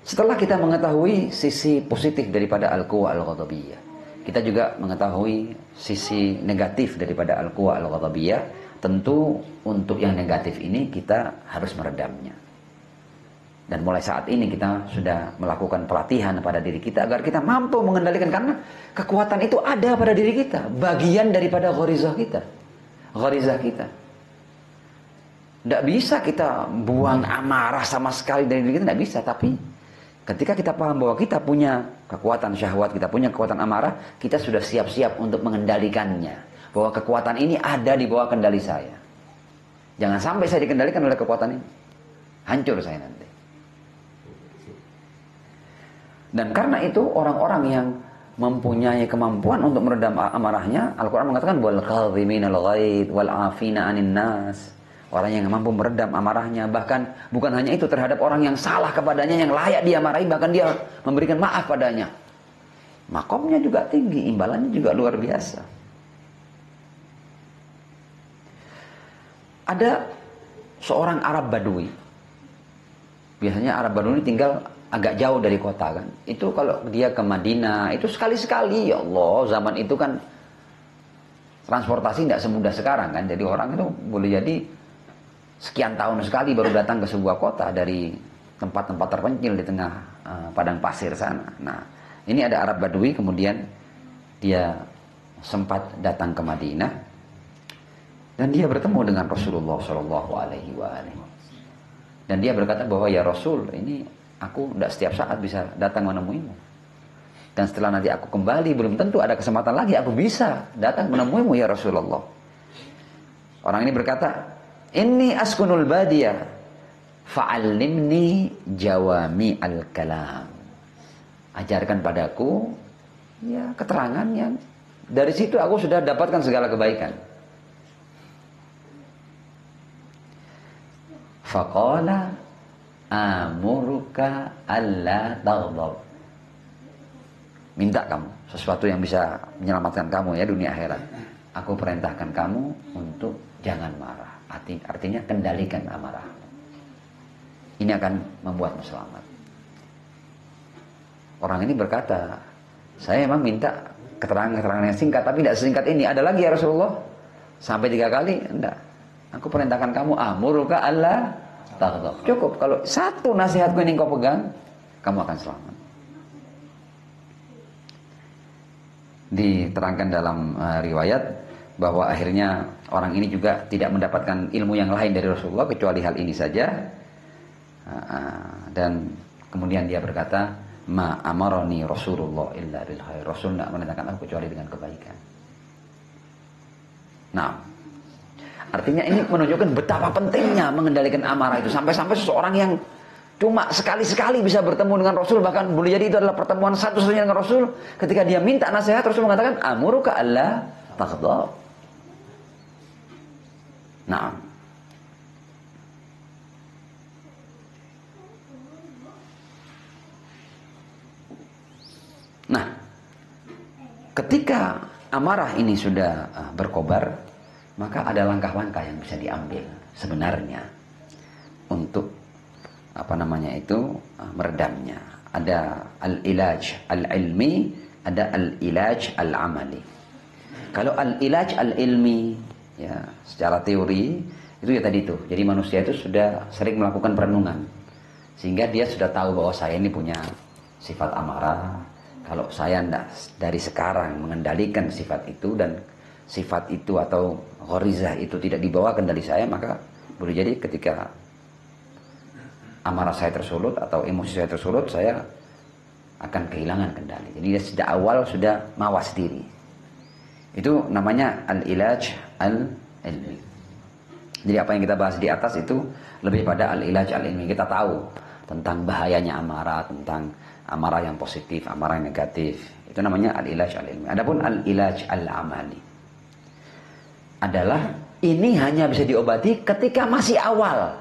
setelah kita mengetahui sisi positif daripada al-quwa al-ghadabiyah, kita juga mengetahui sisi negatif daripada al-quwa al-ghadabiyah. Tentu untuk yang negatif ini kita harus meredamnya. Dan mulai saat ini kita sudah melakukan pelatihan pada diri kita agar kita mampu mengendalikan, karena kekuatan itu ada pada diri kita, bagian daripada gharizah kita. Tidak bisa kita buang amarah sama sekali dari diri kita, tidak bisa. Tapi ketika kita paham bahwa kita punya kekuatan syahwat, kita punya kekuatan amarah, kita sudah siap-siap untuk mengendalikannya. Bahwa kekuatan ini ada di bawah kendali saya. Jangan sampai saya dikendalikan oleh kekuatan ini, hancur saya nanti. Dan karena itu orang-orang yang mempunyai kemampuan untuk meredam amarahnya, Al-Quran mengatakan wal kadhiminal ghaidh wal afina 'anil nas. Orang yang mampu meredam amarahnya, bahkan bukan hanya itu, terhadap orang yang salah kepadanya, yang layak dia marahi, bahkan dia memberikan maaf padanya. Makomnya juga tinggi, imbalannya juga luar biasa. Ada seorang Arab Badui. Biasanya Arab Badui tinggal agak jauh dari kota kan. Itu kalau dia ke Madinah itu sekali-sekali, ya Allah, zaman itu kan transportasi tidak semudah sekarang kan. Jadi orang itu boleh jadi sekian tahun sekali baru datang ke sebuah kota dari tempat-tempat terpencil di tengah padang pasir sana. Nah, ini ada Arab Badui, kemudian dia sempat datang ke Madinah dan dia bertemu dengan Rasulullah Shallallahu Alaihi Wasallam. Dan dia berkata bahwa ya Rasul, ini aku tidak setiap saat bisa datang menemuimu. Dan setelah nanti aku kembali, belum tentu ada kesempatan lagi aku bisa datang menemuimu ya Rasulullah. Orang ini berkata, inni askunul badiyah, fa'allimni jawami al-kalam. Ajarkan padaku ya keterangan yang dari situ aku sudah dapatkan segala kebaikan. Faqala amuruka alla taghdab. Minta kamu sesuatu yang bisa menyelamatkan kamu ya dunia akhirat. Aku perintahkan kamu untuk jangan marah. Artinya kendalikan amarah. Ini akan membuatmu selamat. Orang ini berkata, Saya memang minta keterangan-keterangan yang singkat, tapi tidak sesingkat ini. Ada lagi ya Rasulullah? Sampai 3 kali? Enggak. Aku perintahkan kamu, amuruka alla taghdab. Cukup. Kalau satu nasihatku ini kau pegang, kamu akan selamat. Diterangkan dalam riwayat bahwa akhirnya orang ini juga tidak mendapatkan ilmu yang lain dari Rasulullah kecuali hal ini saja. Dan kemudian dia berkata, ma amaroni Rasulullah illa bil khair. Rasul tidak menandakan aku kecuali dengan kebaikan. Nah, artinya ini menunjukkan betapa pentingnya mengendalikan amarah itu. Sampai-sampai seseorang yang cuma sekali-sekali bisa bertemu dengan Rasul, bahkan boleh jadi itu adalah pertemuan satu-satunya dengan Rasul, ketika dia minta nasihat, Rasul mengatakan amuruka alla taghdab. Nah, ketika amarah ini sudah berkobar, maka ada langkah-langkah yang bisa diambil sebenarnya untuk meredamnya. Ada al-ilaj al-ilmi, ada al-ilaj al-amali. Kalau al-ilaj al-ilmi, ya, secara teori itu ya tadi itu. Jadi manusia itu sudah sering melakukan perenungan, sehingga dia sudah tahu bahwa saya ini punya sifat amarah. Kalau saya dari sekarang mengendalikan sifat itu, dan sifat itu atau gharizah itu tidak dibawa kendali saya, maka boleh jadi ketika amarah saya tersulut atau emosi saya tersulut, saya akan kehilangan kendali. Jadi dia sejak awal sudah mawas diri. Itu namanya al-ilaj al-ilmi. Jadi apa yang kita bahas di atas itu lebih pada al-ilaj al-ilmi. Kita tahu tentang bahayanya amarah, tentang amarah yang positif, amarah yang negatif. Itu namanya al-ilaj al-ilmi. Adapun al-ilaj al-amali adalah ini hanya bisa diobati ketika masih awal,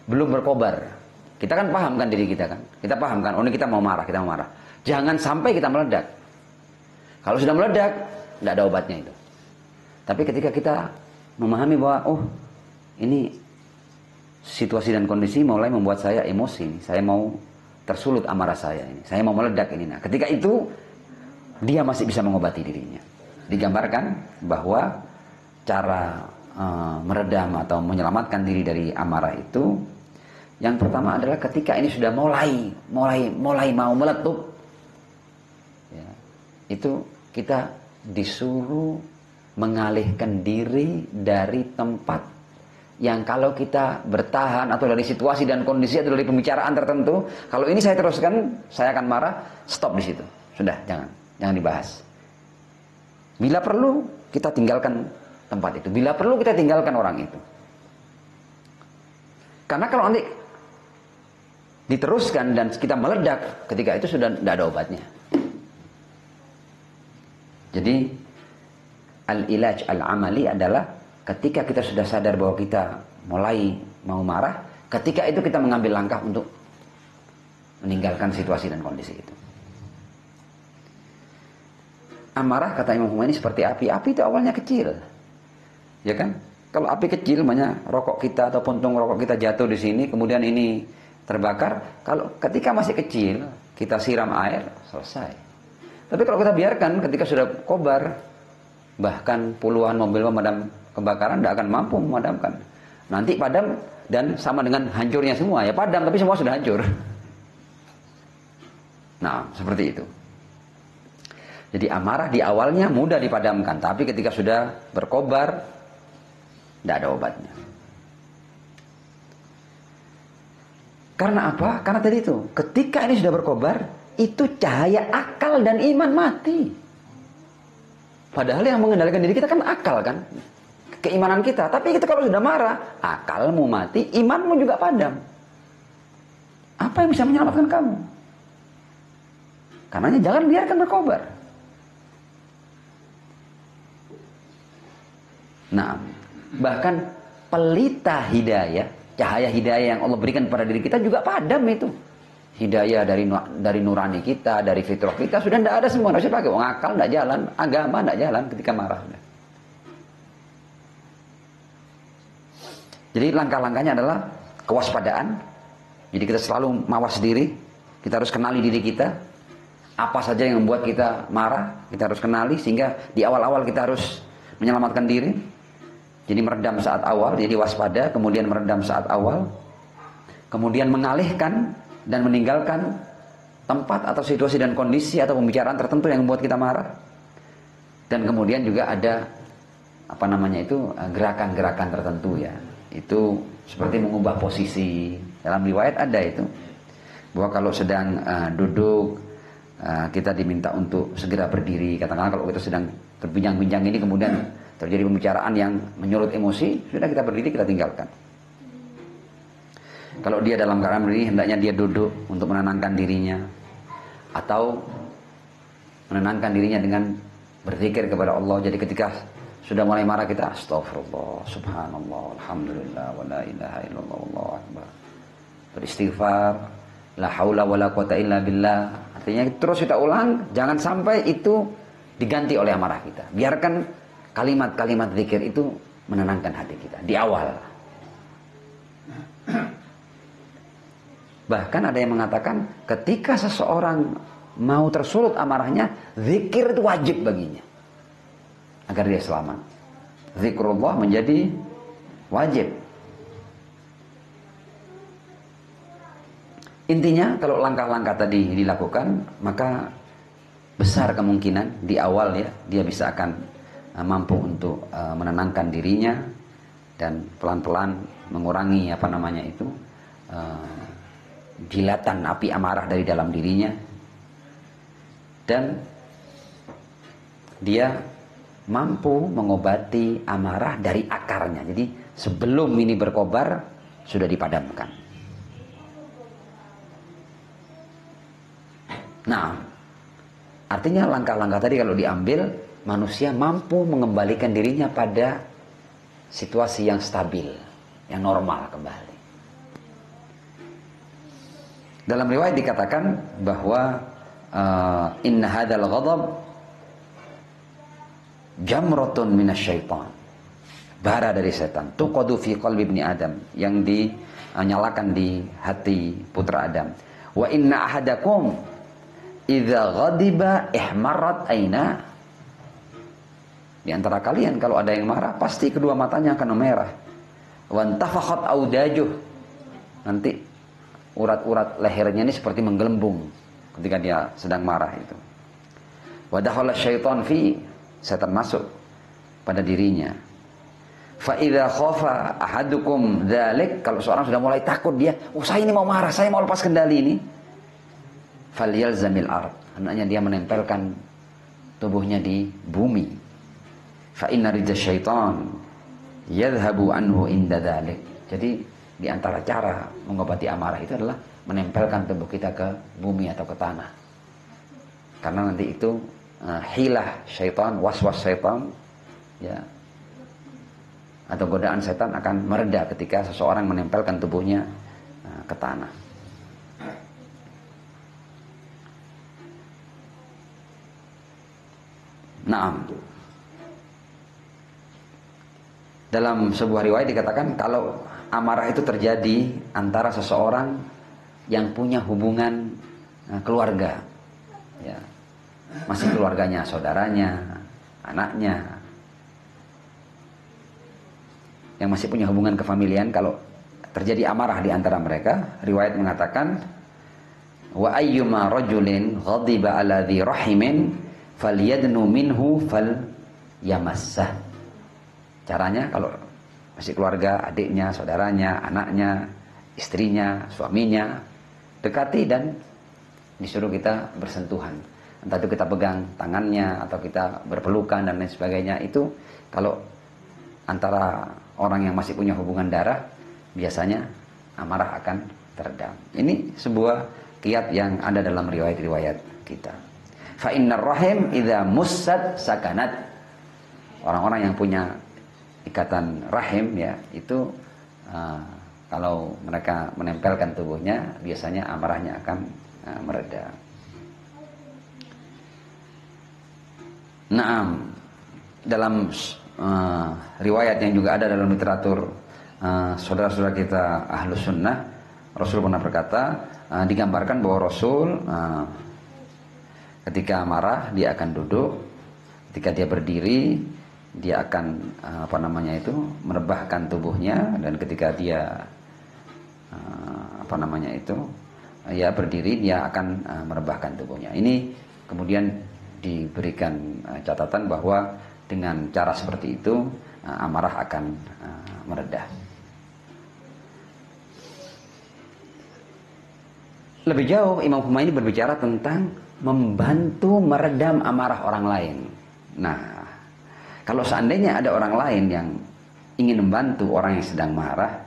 belum berkobar. Kita kan pahamkan diri kita kan. Kita pahamkan, oh ini kita mau marah, kita mau marah. Jangan sampai kita meledak. Kalau sudah meledak, tidak ada obatnya itu. Tapi ketika kita memahami bahwa, oh ini situasi dan kondisi mulai membuat saya emosi, saya mau tersulut amarah saya ini, saya mau meledak ini. Nah, ketika itu dia masih bisa mengobati dirinya. Digambarkan bahwa cara meredam atau menyelamatkan diri dari amarah itu, yang pertama adalah ketika ini sudah mulai mau meletup, ya, itu kita disuruh mengalihkan diri dari tempat yang kalau kita bertahan, atau dari situasi dan kondisi atau dari pembicaraan tertentu, kalau ini saya teruskan, saya akan marah, stop di situ. Sudah, jangan dibahas. Bila perlu kita tinggalkan tempat itu. Bila perlu kita tinggalkan orang itu. Karena kalau nanti diteruskan dan kita meledak, ketika itu sudah tidak ada obatnya. Jadi al-ilaj al-amali adalah ketika kita sudah sadar bahwa kita mulai mau marah, ketika itu kita mengambil langkah untuk meninggalkan situasi dan kondisi itu. Amarah, kata Imam Khomeini, seperti api. Api itu awalnya kecil, ya kan? Kalau api kecil, banyak rokok kita atau puntung rokok kita jatuh di sini, kemudian ini terbakar. Kalau ketika masih kecil, kita siram air, selesai. Tapi kalau kita biarkan, ketika sudah kobar, bahkan puluhan mobil pemadam kebakaran tidak akan mampu memadamkan. Nanti padam dan sama dengan hancurnya semua. Ya padam, tapi semua sudah hancur. Nah, seperti itu. Jadi amarah di awalnya mudah dipadamkan, tapi ketika sudah berkobar, tidak ada obatnya. Karena apa? Karena tadi itu, ketika ini sudah berkobar, itu cahaya akal dan iman mati. Padahal yang mengendalikan diri kita kan akal kan, keimanan kita. Tapi kita kalau sudah marah, akalmu mati, imanmu juga padam. Apa yang bisa menyelamatkan kamu? Karenanya jangan biarkan berkobar. Nah, bahkan pelita hidayah, cahaya hidayah yang Allah berikan pada diri kita juga padam itu. Hidayah dari nurani kita, dari fitrah kita sudah tidak ada semua. Tidak usah pakai akal, tidak jalan, agama tidak jalan ketika marah. Jadi langkah-langkahnya adalah kewaspadaan. Jadi kita selalu mawas diri, kita harus kenali diri kita. apa saja yang membuat kita marah, kita harus kenali, sehingga di awal-awal kita harus menyelamatkan diri. Jadi meredam saat awal, jadi waspada, kemudian meredam saat awal, kemudian mengalihkan dan meninggalkan tempat atau situasi dan kondisi atau pembicaraan tertentu yang membuat kita marah. Dan kemudian juga ada gerakan-gerakan tertentu ya. Itu seperti mengubah posisi. Dalam riwayat ada itu, bahwa kalau sedang duduk, kita diminta untuk segera berdiri. Katakanlah kalau kita sedang terbincang-bincang ini, kemudian terjadi pembicaraan yang menyulut emosi, sudah kita berdiri, kita tinggalkan. Kalau dia dalam keadaan berdiri, hendaknya dia duduk untuk menenangkan dirinya, atau menenangkan dirinya dengan berzikir kepada Allah. Jadi ketika sudah mulai marah, kita astagfirullah, subhanallah, alhamdulillah, wa la ilaha illallah, wallahu akbar, beristighfar, la haula wa la quwata illa billah. Artinya terus kita ulang, jangan sampai itu diganti oleh amarah kita. Biarkan kalimat-kalimat zikir itu menenangkan hati kita di awal. Bahkan ada yang mengatakan ketika seseorang mau tersulut amarahnya, zikir itu wajib baginya agar dia selamat. Zikrullah menjadi wajib. Intinya kalau langkah-langkah tadi dilakukan, maka besar kemungkinan di awal ya dia bisa akan mampu untuk menenangkan dirinya dan pelan-pelan mengurangi jilatan api amarah dari dalam dirinya, dan dia mampu mengobati amarah dari akarnya. Jadi sebelum ini berkobar sudah dipadamkan. Nah, artinya langkah-langkah tadi kalau diambil, manusia mampu mengembalikan dirinya pada situasi yang stabil, yang normal kembali. Dalam riwayat dikatakan bahwa inna hadzal ghadab jamratun minasyaitan, bara dari setan, tuqadu fi qalbi ibni Adam, yang dinyalakan di hati putra Adam. Wa inna ahadakum idza ghadiba ihmarat aina, di antara kalian kalau ada yang marah pasti kedua matanya akan memerah. Wa antafakhat audajuh, nanti urat-urat lehernya ini seperti menggelembung ketika dia sedang marah itu. Wa dakhala syaitan fi, setan masuk pada dirinya. Fa idza khafa ahadukum dzalik, kalau seorang sudah mulai takut, dia, saya ini mau marah, saya mau lepas kendali ini, falyalzamil ard, hendaknya dia menempelkan tubuhnya di bumi. Fa inna rijza syaitan yadhhabu anhu inda dzalik. Jadi di antara cara mengobati amarah itu adalah menempelkan tubuh kita ke bumi atau ke tanah. Karena nanti itu hilah syaitan, waswas syaitan ya, atau godaan setan akan mereda ketika seseorang menempelkan tubuhnya ke tanah. Naam. Dalam sebuah riwayat dikatakan kalau amarah itu terjadi antara seseorang yang punya hubungan keluarga, ya, masih keluarganya, saudaranya, anaknya, yang masih punya hubungan kefamilian, kalau terjadi amarah di antara mereka, riwayat mengatakan wa ayyuma rajulin ghadiba ala dhi rahimin falyadnu minhu falyamassah. Caranya kalau masih keluarga, adiknya, saudaranya, anaknya, istrinya, suaminya, dekati dan disuruh kita bersentuhan. Entah itu kita pegang tangannya atau kita berpelukan dan lain sebagainya. Itu kalau antara orang yang masih punya hubungan darah, biasanya amarah akan teredam. Ini sebuah kiat yang ada dalam riwayat-riwayat kita. Fa innar rahim idza mussat sakanat. Orang-orang yang punya ikatan rahim ya, itu kalau mereka menempelkan tubuhnya, biasanya amarahnya akan mereda. Naam, dalam riwayat yang juga ada dalam literatur saudara-saudara kita Ahlus Sunnah, Rasul pernah berkata, digambarkan bahwa Rasul Ketika marah dia akan duduk, ketika dia berdiri dia akan merebahkan tubuhnya, dan ketika dia berdiri dia akan merebahkan tubuhnya. Ini kemudian diberikan catatan bahwa dengan cara seperti itu amarah akan meredah. Lebih jauh Imam Khomeini berbicara tentang membantu meredam amarah orang lain. Nah, kalau seandainya ada orang lain yang ingin membantu orang yang sedang marah,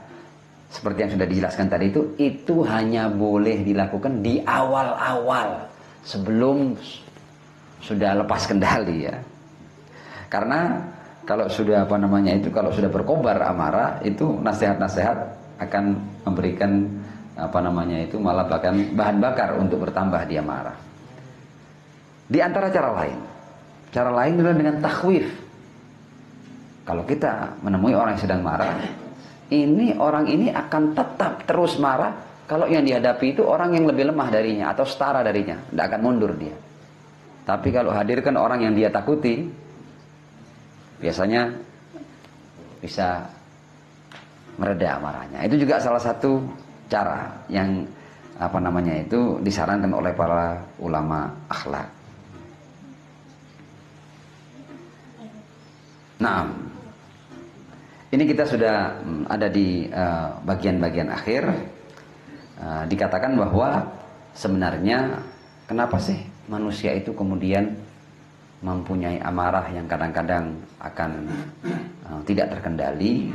seperti yang sudah dijelaskan tadi itu hanya boleh dilakukan di awal-awal sebelum sudah lepas kendali ya. Karena kalau sudah kalau sudah berkobar amarah, itu nasihat-nasihat akan memberikan malah bahkan bahan bakar untuk bertambah dia marah. Di antara cara lain adalah dengan takhwif. Kalau kita menemui orang yang sedang marah, orang ini akan tetap terus marah kalau yang dihadapi itu orang yang lebih lemah darinya atau setara darinya, tidak akan mundur dia. Tapi kalau hadirkan orang yang dia takuti, biasanya bisa mereda amarahnya. Itu juga salah satu cara yang disarankan oleh para ulama akhlak. Nah, ini kita sudah ada di bagian-bagian akhir. Dikatakan bahwa sebenarnya kenapa sih manusia itu kemudian mempunyai amarah yang kadang-kadang akan tidak terkendali.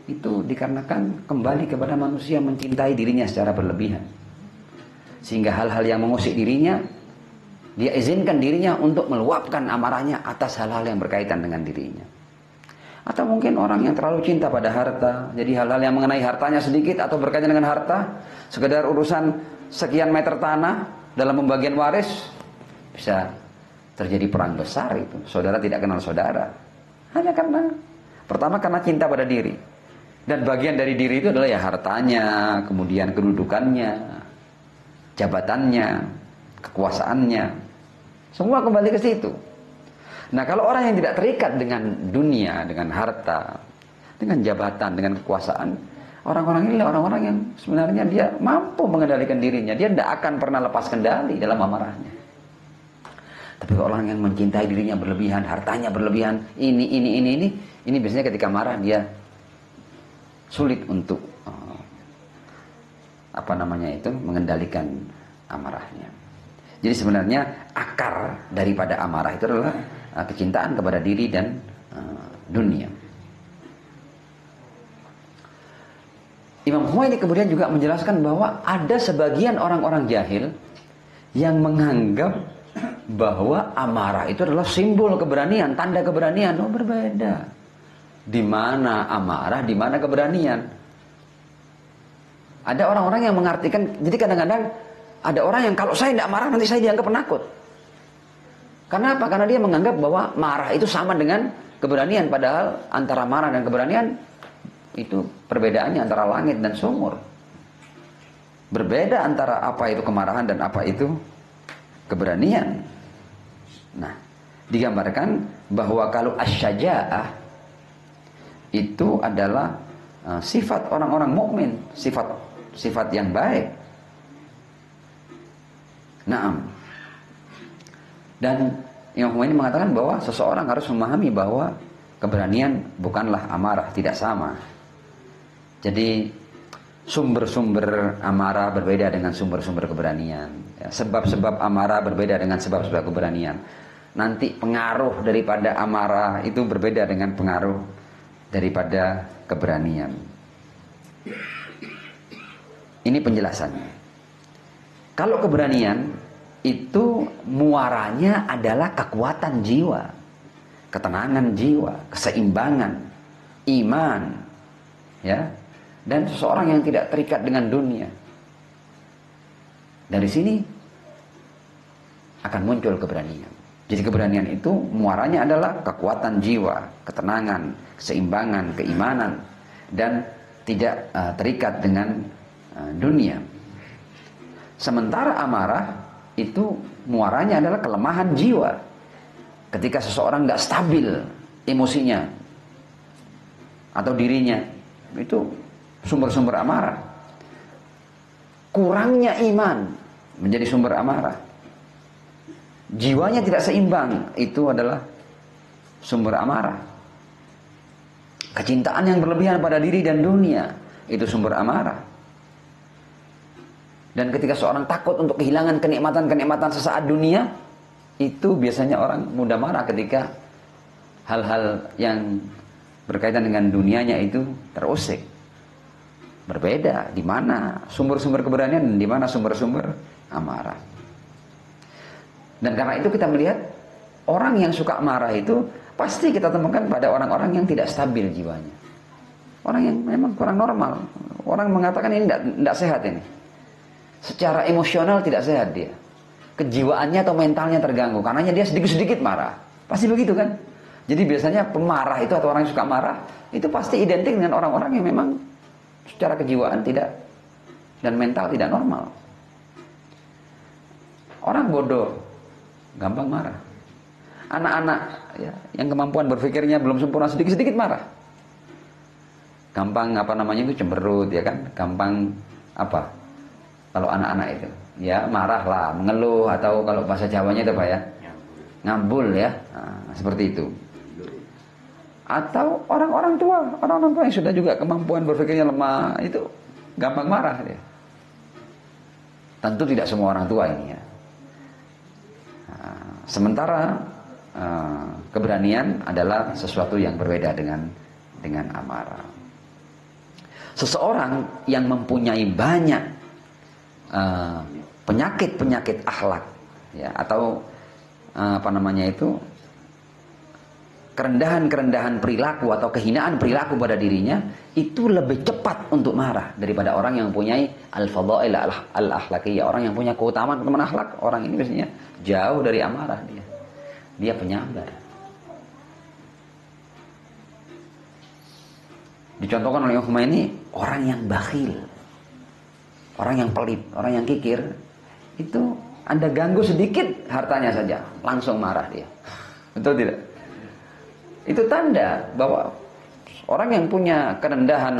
Itu dikarenakan kembali kepada manusia mencintai dirinya secara berlebihan, sehingga hal-hal yang mengusik dirinya dia izinkan dirinya untuk meluapkan amarahnya atas hal-hal yang berkaitan dengan dirinya. Atau mungkin orang yang terlalu cinta pada harta, jadi hal-hal yang mengenai hartanya sedikit atau berkaitan dengan harta, sekedar urusan sekian meter tanah dalam pembagian waris, bisa terjadi perang besar itu. Saudara tidak kenal saudara. Hanya karena cinta pada diri. Dan bagian dari diri itu adalah ya hartanya, kemudian kedudukannya, jabatannya, kekuasaannya. Semua kembali ke situ. Nah, kalau orang yang tidak terikat dengan dunia, dengan harta, dengan jabatan, dengan kekuasaan, orang-orang ini adalah orang-orang yang sebenarnya dia mampu mengendalikan dirinya. Dia tidak akan pernah lepas kendali dalam amarahnya. Tapi orang yang mencintai dirinya berlebihan, hartanya berlebihan, ini biasanya ketika marah dia sulit untuk mengendalikan amarahnya. Jadi sebenarnya akar daripada amarah itu adalah kecintaan kepada diri dan dunia. Imam Khomeini kemudian juga menjelaskan bahwa ada sebagian orang-orang jahil yang menganggap bahwa amarah itu adalah simbol keberanian, tanda keberanian. Oh, berbeda. Di mana amarah, di mana keberanian? Ada orang-orang yang mengartikan, jadi kadang-kadang ada orang yang kalau saya tidak marah nanti saya dianggap penakut. Karena apa? Karena dia menganggap bahwa marah itu sama dengan keberanian, padahal antara marah dan keberanian itu perbedaannya antara langit dan sumur. Berbeda antara apa itu kemarahan dan apa itu keberanian. Nah, digambarkan bahwa kalau asyaja'ah itu adalah sifat orang-orang mukmin, sifat yang baik. Naam. Dan Imam Khomeini mengatakan bahwa seseorang harus memahami bahwa keberanian bukanlah amarah, tidak sama. Jadi sumber-sumber amarah berbeda dengan sumber-sumber keberanian. Ya, sebab-sebab amarah berbeda dengan sebab-sebab keberanian. Nanti pengaruh daripada amarah itu berbeda dengan pengaruh daripada keberanian. Ini penjelasannya. Kalau keberanian itu muaranya adalah kekuatan jiwa, ketenangan jiwa, keseimbangan, iman, ya, dan seseorang yang tidak terikat dengan dunia. Dari sini akan muncul keberanian. Jadi keberanian itu muaranya adalah kekuatan jiwa, ketenangan, keseimbangan, keimanan, dan tidak terikat dengan dunia. Sementara amarah itu muaranya adalah kelemahan jiwa. Ketika seseorang tidak stabil emosinya atau dirinya, itu sumber-sumber amarah. Kurangnya iman menjadi sumber amarah. Jiwanya tidak seimbang, itu adalah sumber amarah. Kecintaan yang berlebihan pada diri dan dunia, itu sumber amarah. Dan ketika seorang takut untuk kehilangan kenikmatan-kenikmatan sesaat dunia, itu biasanya orang mudah marah ketika hal-hal yang berkaitan dengan dunianya itu terusik. Berbeda di mana sumber-sumber keberanian dan di mana sumber-sumber amarah. Dan karena itu kita melihat orang yang suka marah itu pasti kita temukan pada orang-orang yang tidak stabil jiwanya. Orang yang memang kurang normal. Orang mengatakan ini tidak sehat ini. Secara emosional tidak sehat dia. Kejiwaannya atau mentalnya terganggu karena dia sedikit-sedikit marah. Pasti begitu kan? Jadi biasanya pemarah itu atau orang yang suka marah itu pasti identik dengan orang-orang yang memang secara kejiwaan tidak dan mental tidak normal. Orang bodoh gampang marah. Anak-anak ya, yang kemampuan berpikirnya belum sempurna sedikit-sedikit marah. Gampang itu cemberut ya kan? Gampang apa? Kalau anak-anak itu ya marahlah, mengeluh atau kalau bahasa Jawanya itu apa ya? Ngambul ya. Nah, seperti itu. Atau orang-orang tua yang sudah juga kemampuan berpikirnya lemah itu gampang marah dia. Tentu tidak semua orang tua ini ya. Sementara keberanian adalah sesuatu yang berbeda dengan amarah. Seseorang yang mempunyai banyak penyakit-penyakit akhlak ya, atau kerendahan-kerendahan perilaku atau kehinaan perilaku pada dirinya, itu lebih cepat untuk marah daripada orang yang mempunyai al-fadha'il al-akhlaqiyah, orang yang punya keutamaan akhlak. Orang ini biasanya jauh dari amarah dia. Dia penyabar. Dicontohkan oleh Khomeini, orang yang bakhil, orang yang pelit, orang yang kikir, itu Anda ganggu sedikit hartanya saja, langsung marah dia. Betul tidak? Itu tanda bahwa orang yang punya kerendahan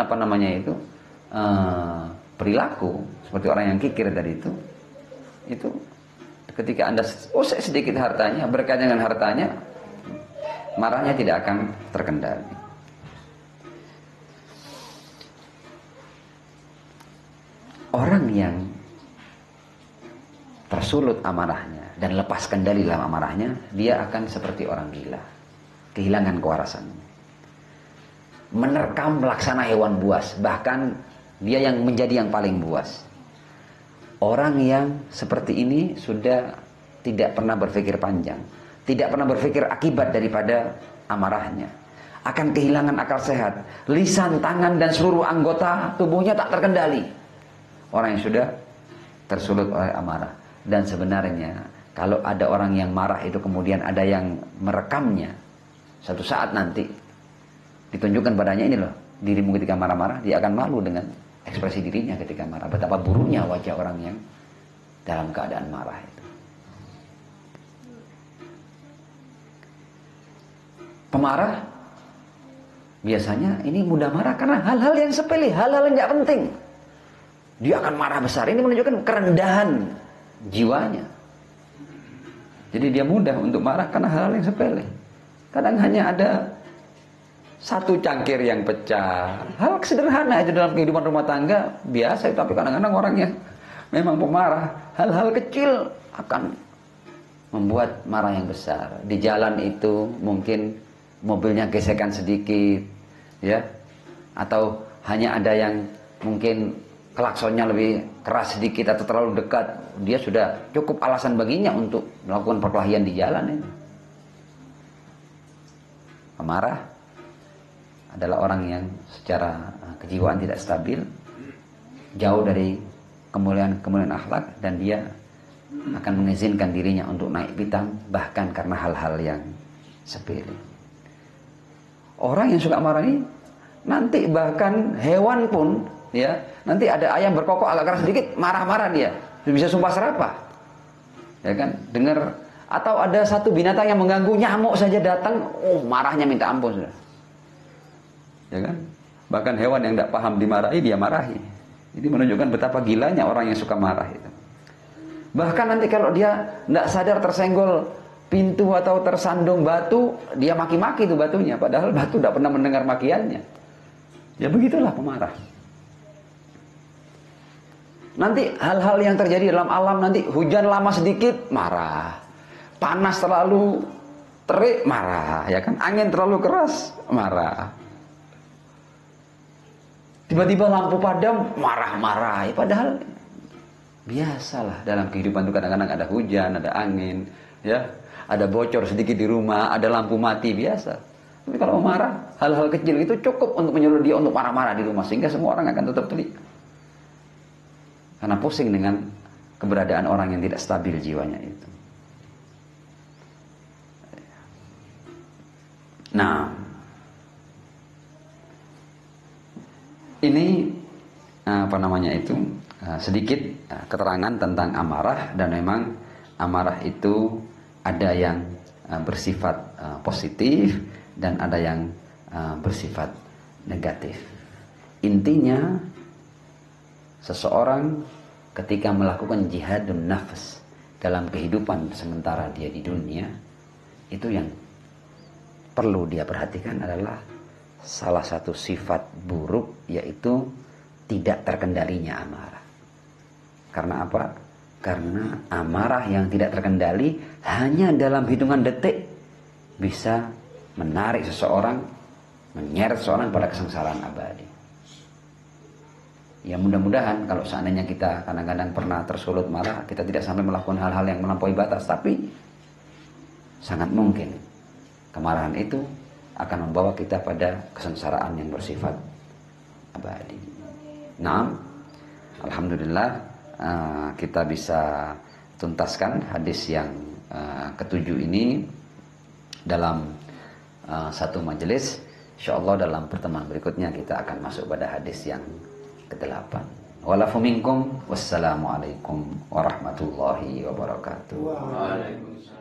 perilaku seperti orang yang kikir tadi itu ketika Anda usik sedikit hartanya, berkaitan dengan hartanya, marahnya tidak akan terkendali. Orang yang tersulut amarahnya dan lepas kendali dalam amarahnya, dia akan seperti orang gila, kehilangan kewarasan, menerkam melaksana hewan buas, bahkan dia yang menjadi yang paling buas. Orang yang seperti ini sudah tidak pernah berpikir panjang, tidak pernah berpikir akibat daripada amarahnya, akan kehilangan akal sehat, lisan, tangan dan seluruh anggota tubuhnya tak terkendali. Orang yang sudah tersulut oleh amarah. Dan sebenarnya kalau ada orang yang marah itu kemudian ada yang merekamnya, satu saat nanti ditunjukkan padanya, ini loh dirimu ketika marah-marah, dia akan malu dengan ekspresi dirinya ketika marah. Betapa buruknya wajah orang yang dalam keadaan marah itu. Pemarah biasanya ini mudah marah karena hal-hal yang sepele, hal-hal yang tidak penting. Dia akan marah besar. Ini menunjukkan kerendahan jiwanya. Jadi dia mudah untuk marah karena hal-hal yang sepele. Kadang hanya ada satu cangkir yang pecah, hal sederhana itu dalam kehidupan rumah tangga biasa itu. Tapi kadang-kadang orang yang memang pemarah, hal-hal kecil akan membuat marah yang besar. Di jalan itu mungkin mobilnya gesekan sedikit, ya, atau hanya ada yang mungkin klaksonnya lebih keras sedikit atau terlalu dekat, dia sudah cukup alasan baginya untuk melakukan perkelahian di jalan ini. Pemarah adalah orang yang secara kejiwaan tidak stabil, jauh dari kemuliaan akhlak, dan dia akan mengizinkan dirinya untuk naik pitam bahkan karena hal-hal yang sepele. Orang yang suka marah ini nanti bahkan hewan pun, ya, nanti ada ayam berkokok agak keras sedikit, marah-marah dia, bisa sumpah serapah. Ya kan? Dengar atau ada satu binatang yang mengganggu, nyamuk saja datang, marahnya minta ampun sudah. Ya kan? Bahkan hewan yang tidak paham dimarahi, dia marahi. Ini menunjukkan betapa gilanya orang yang suka marah itu. Bahkan nanti kalau dia tidak sadar tersenggol pintu atau tersandung batu, dia maki-maki itu batunya, padahal batu tidak pernah mendengar makiannya. Ya begitulah pemarah. Nanti hal-hal yang terjadi dalam alam, nanti hujan lama sedikit marah, panas terlalu terik marah, ya kan, angin terlalu keras marah, tiba-tiba lampu padam marah-marah. Padahal biasalah dalam kehidupan itu, kadang-kadang ada hujan, ada angin, ya, ada bocor sedikit di rumah, ada lampu mati, biasa. Tapi kalau marah, hal-hal kecil itu cukup untuk menyuruh dia untuk marah-marah di rumah, sehingga semua orang akan tutup telinga. Karena pusing dengan keberadaan orang yang tidak stabil jiwanya itu. Nah, ini sedikit keterangan tentang amarah, dan memang amarah itu ada yang bersifat positif dan ada yang bersifat negatif. Intinya, seseorang ketika melakukan jihadun nafs dalam kehidupan sementara dia di dunia, itu yang perlu dia perhatikan adalah salah satu sifat buruk, yaitu tidak terkendalinya amarah. Karena apa? Karena amarah yang tidak terkendali hanya dalam hitungan detik bisa menarik seseorang, menyeret seseorang pada kesengsaraan abadi. Ya mudah-mudahan kalau seandainya kita kadang-kadang pernah tersulut marah, kita tidak sampai melakukan hal-hal yang melampaui batas. Tapi sangat mungkin kemarahan itu akan membawa kita pada kesengsaraan yang bersifat abadi. Nah, alhamdulillah kita bisa tuntaskan hadis yang ketujuh ini dalam satu majelis. Insyaallah dalam pertemuan berikutnya kita akan masuk pada hadis yang ke-8. Walafu minkum, wassalamualaikum warahmatullahi wabarakatuh. Waalaikumsalam.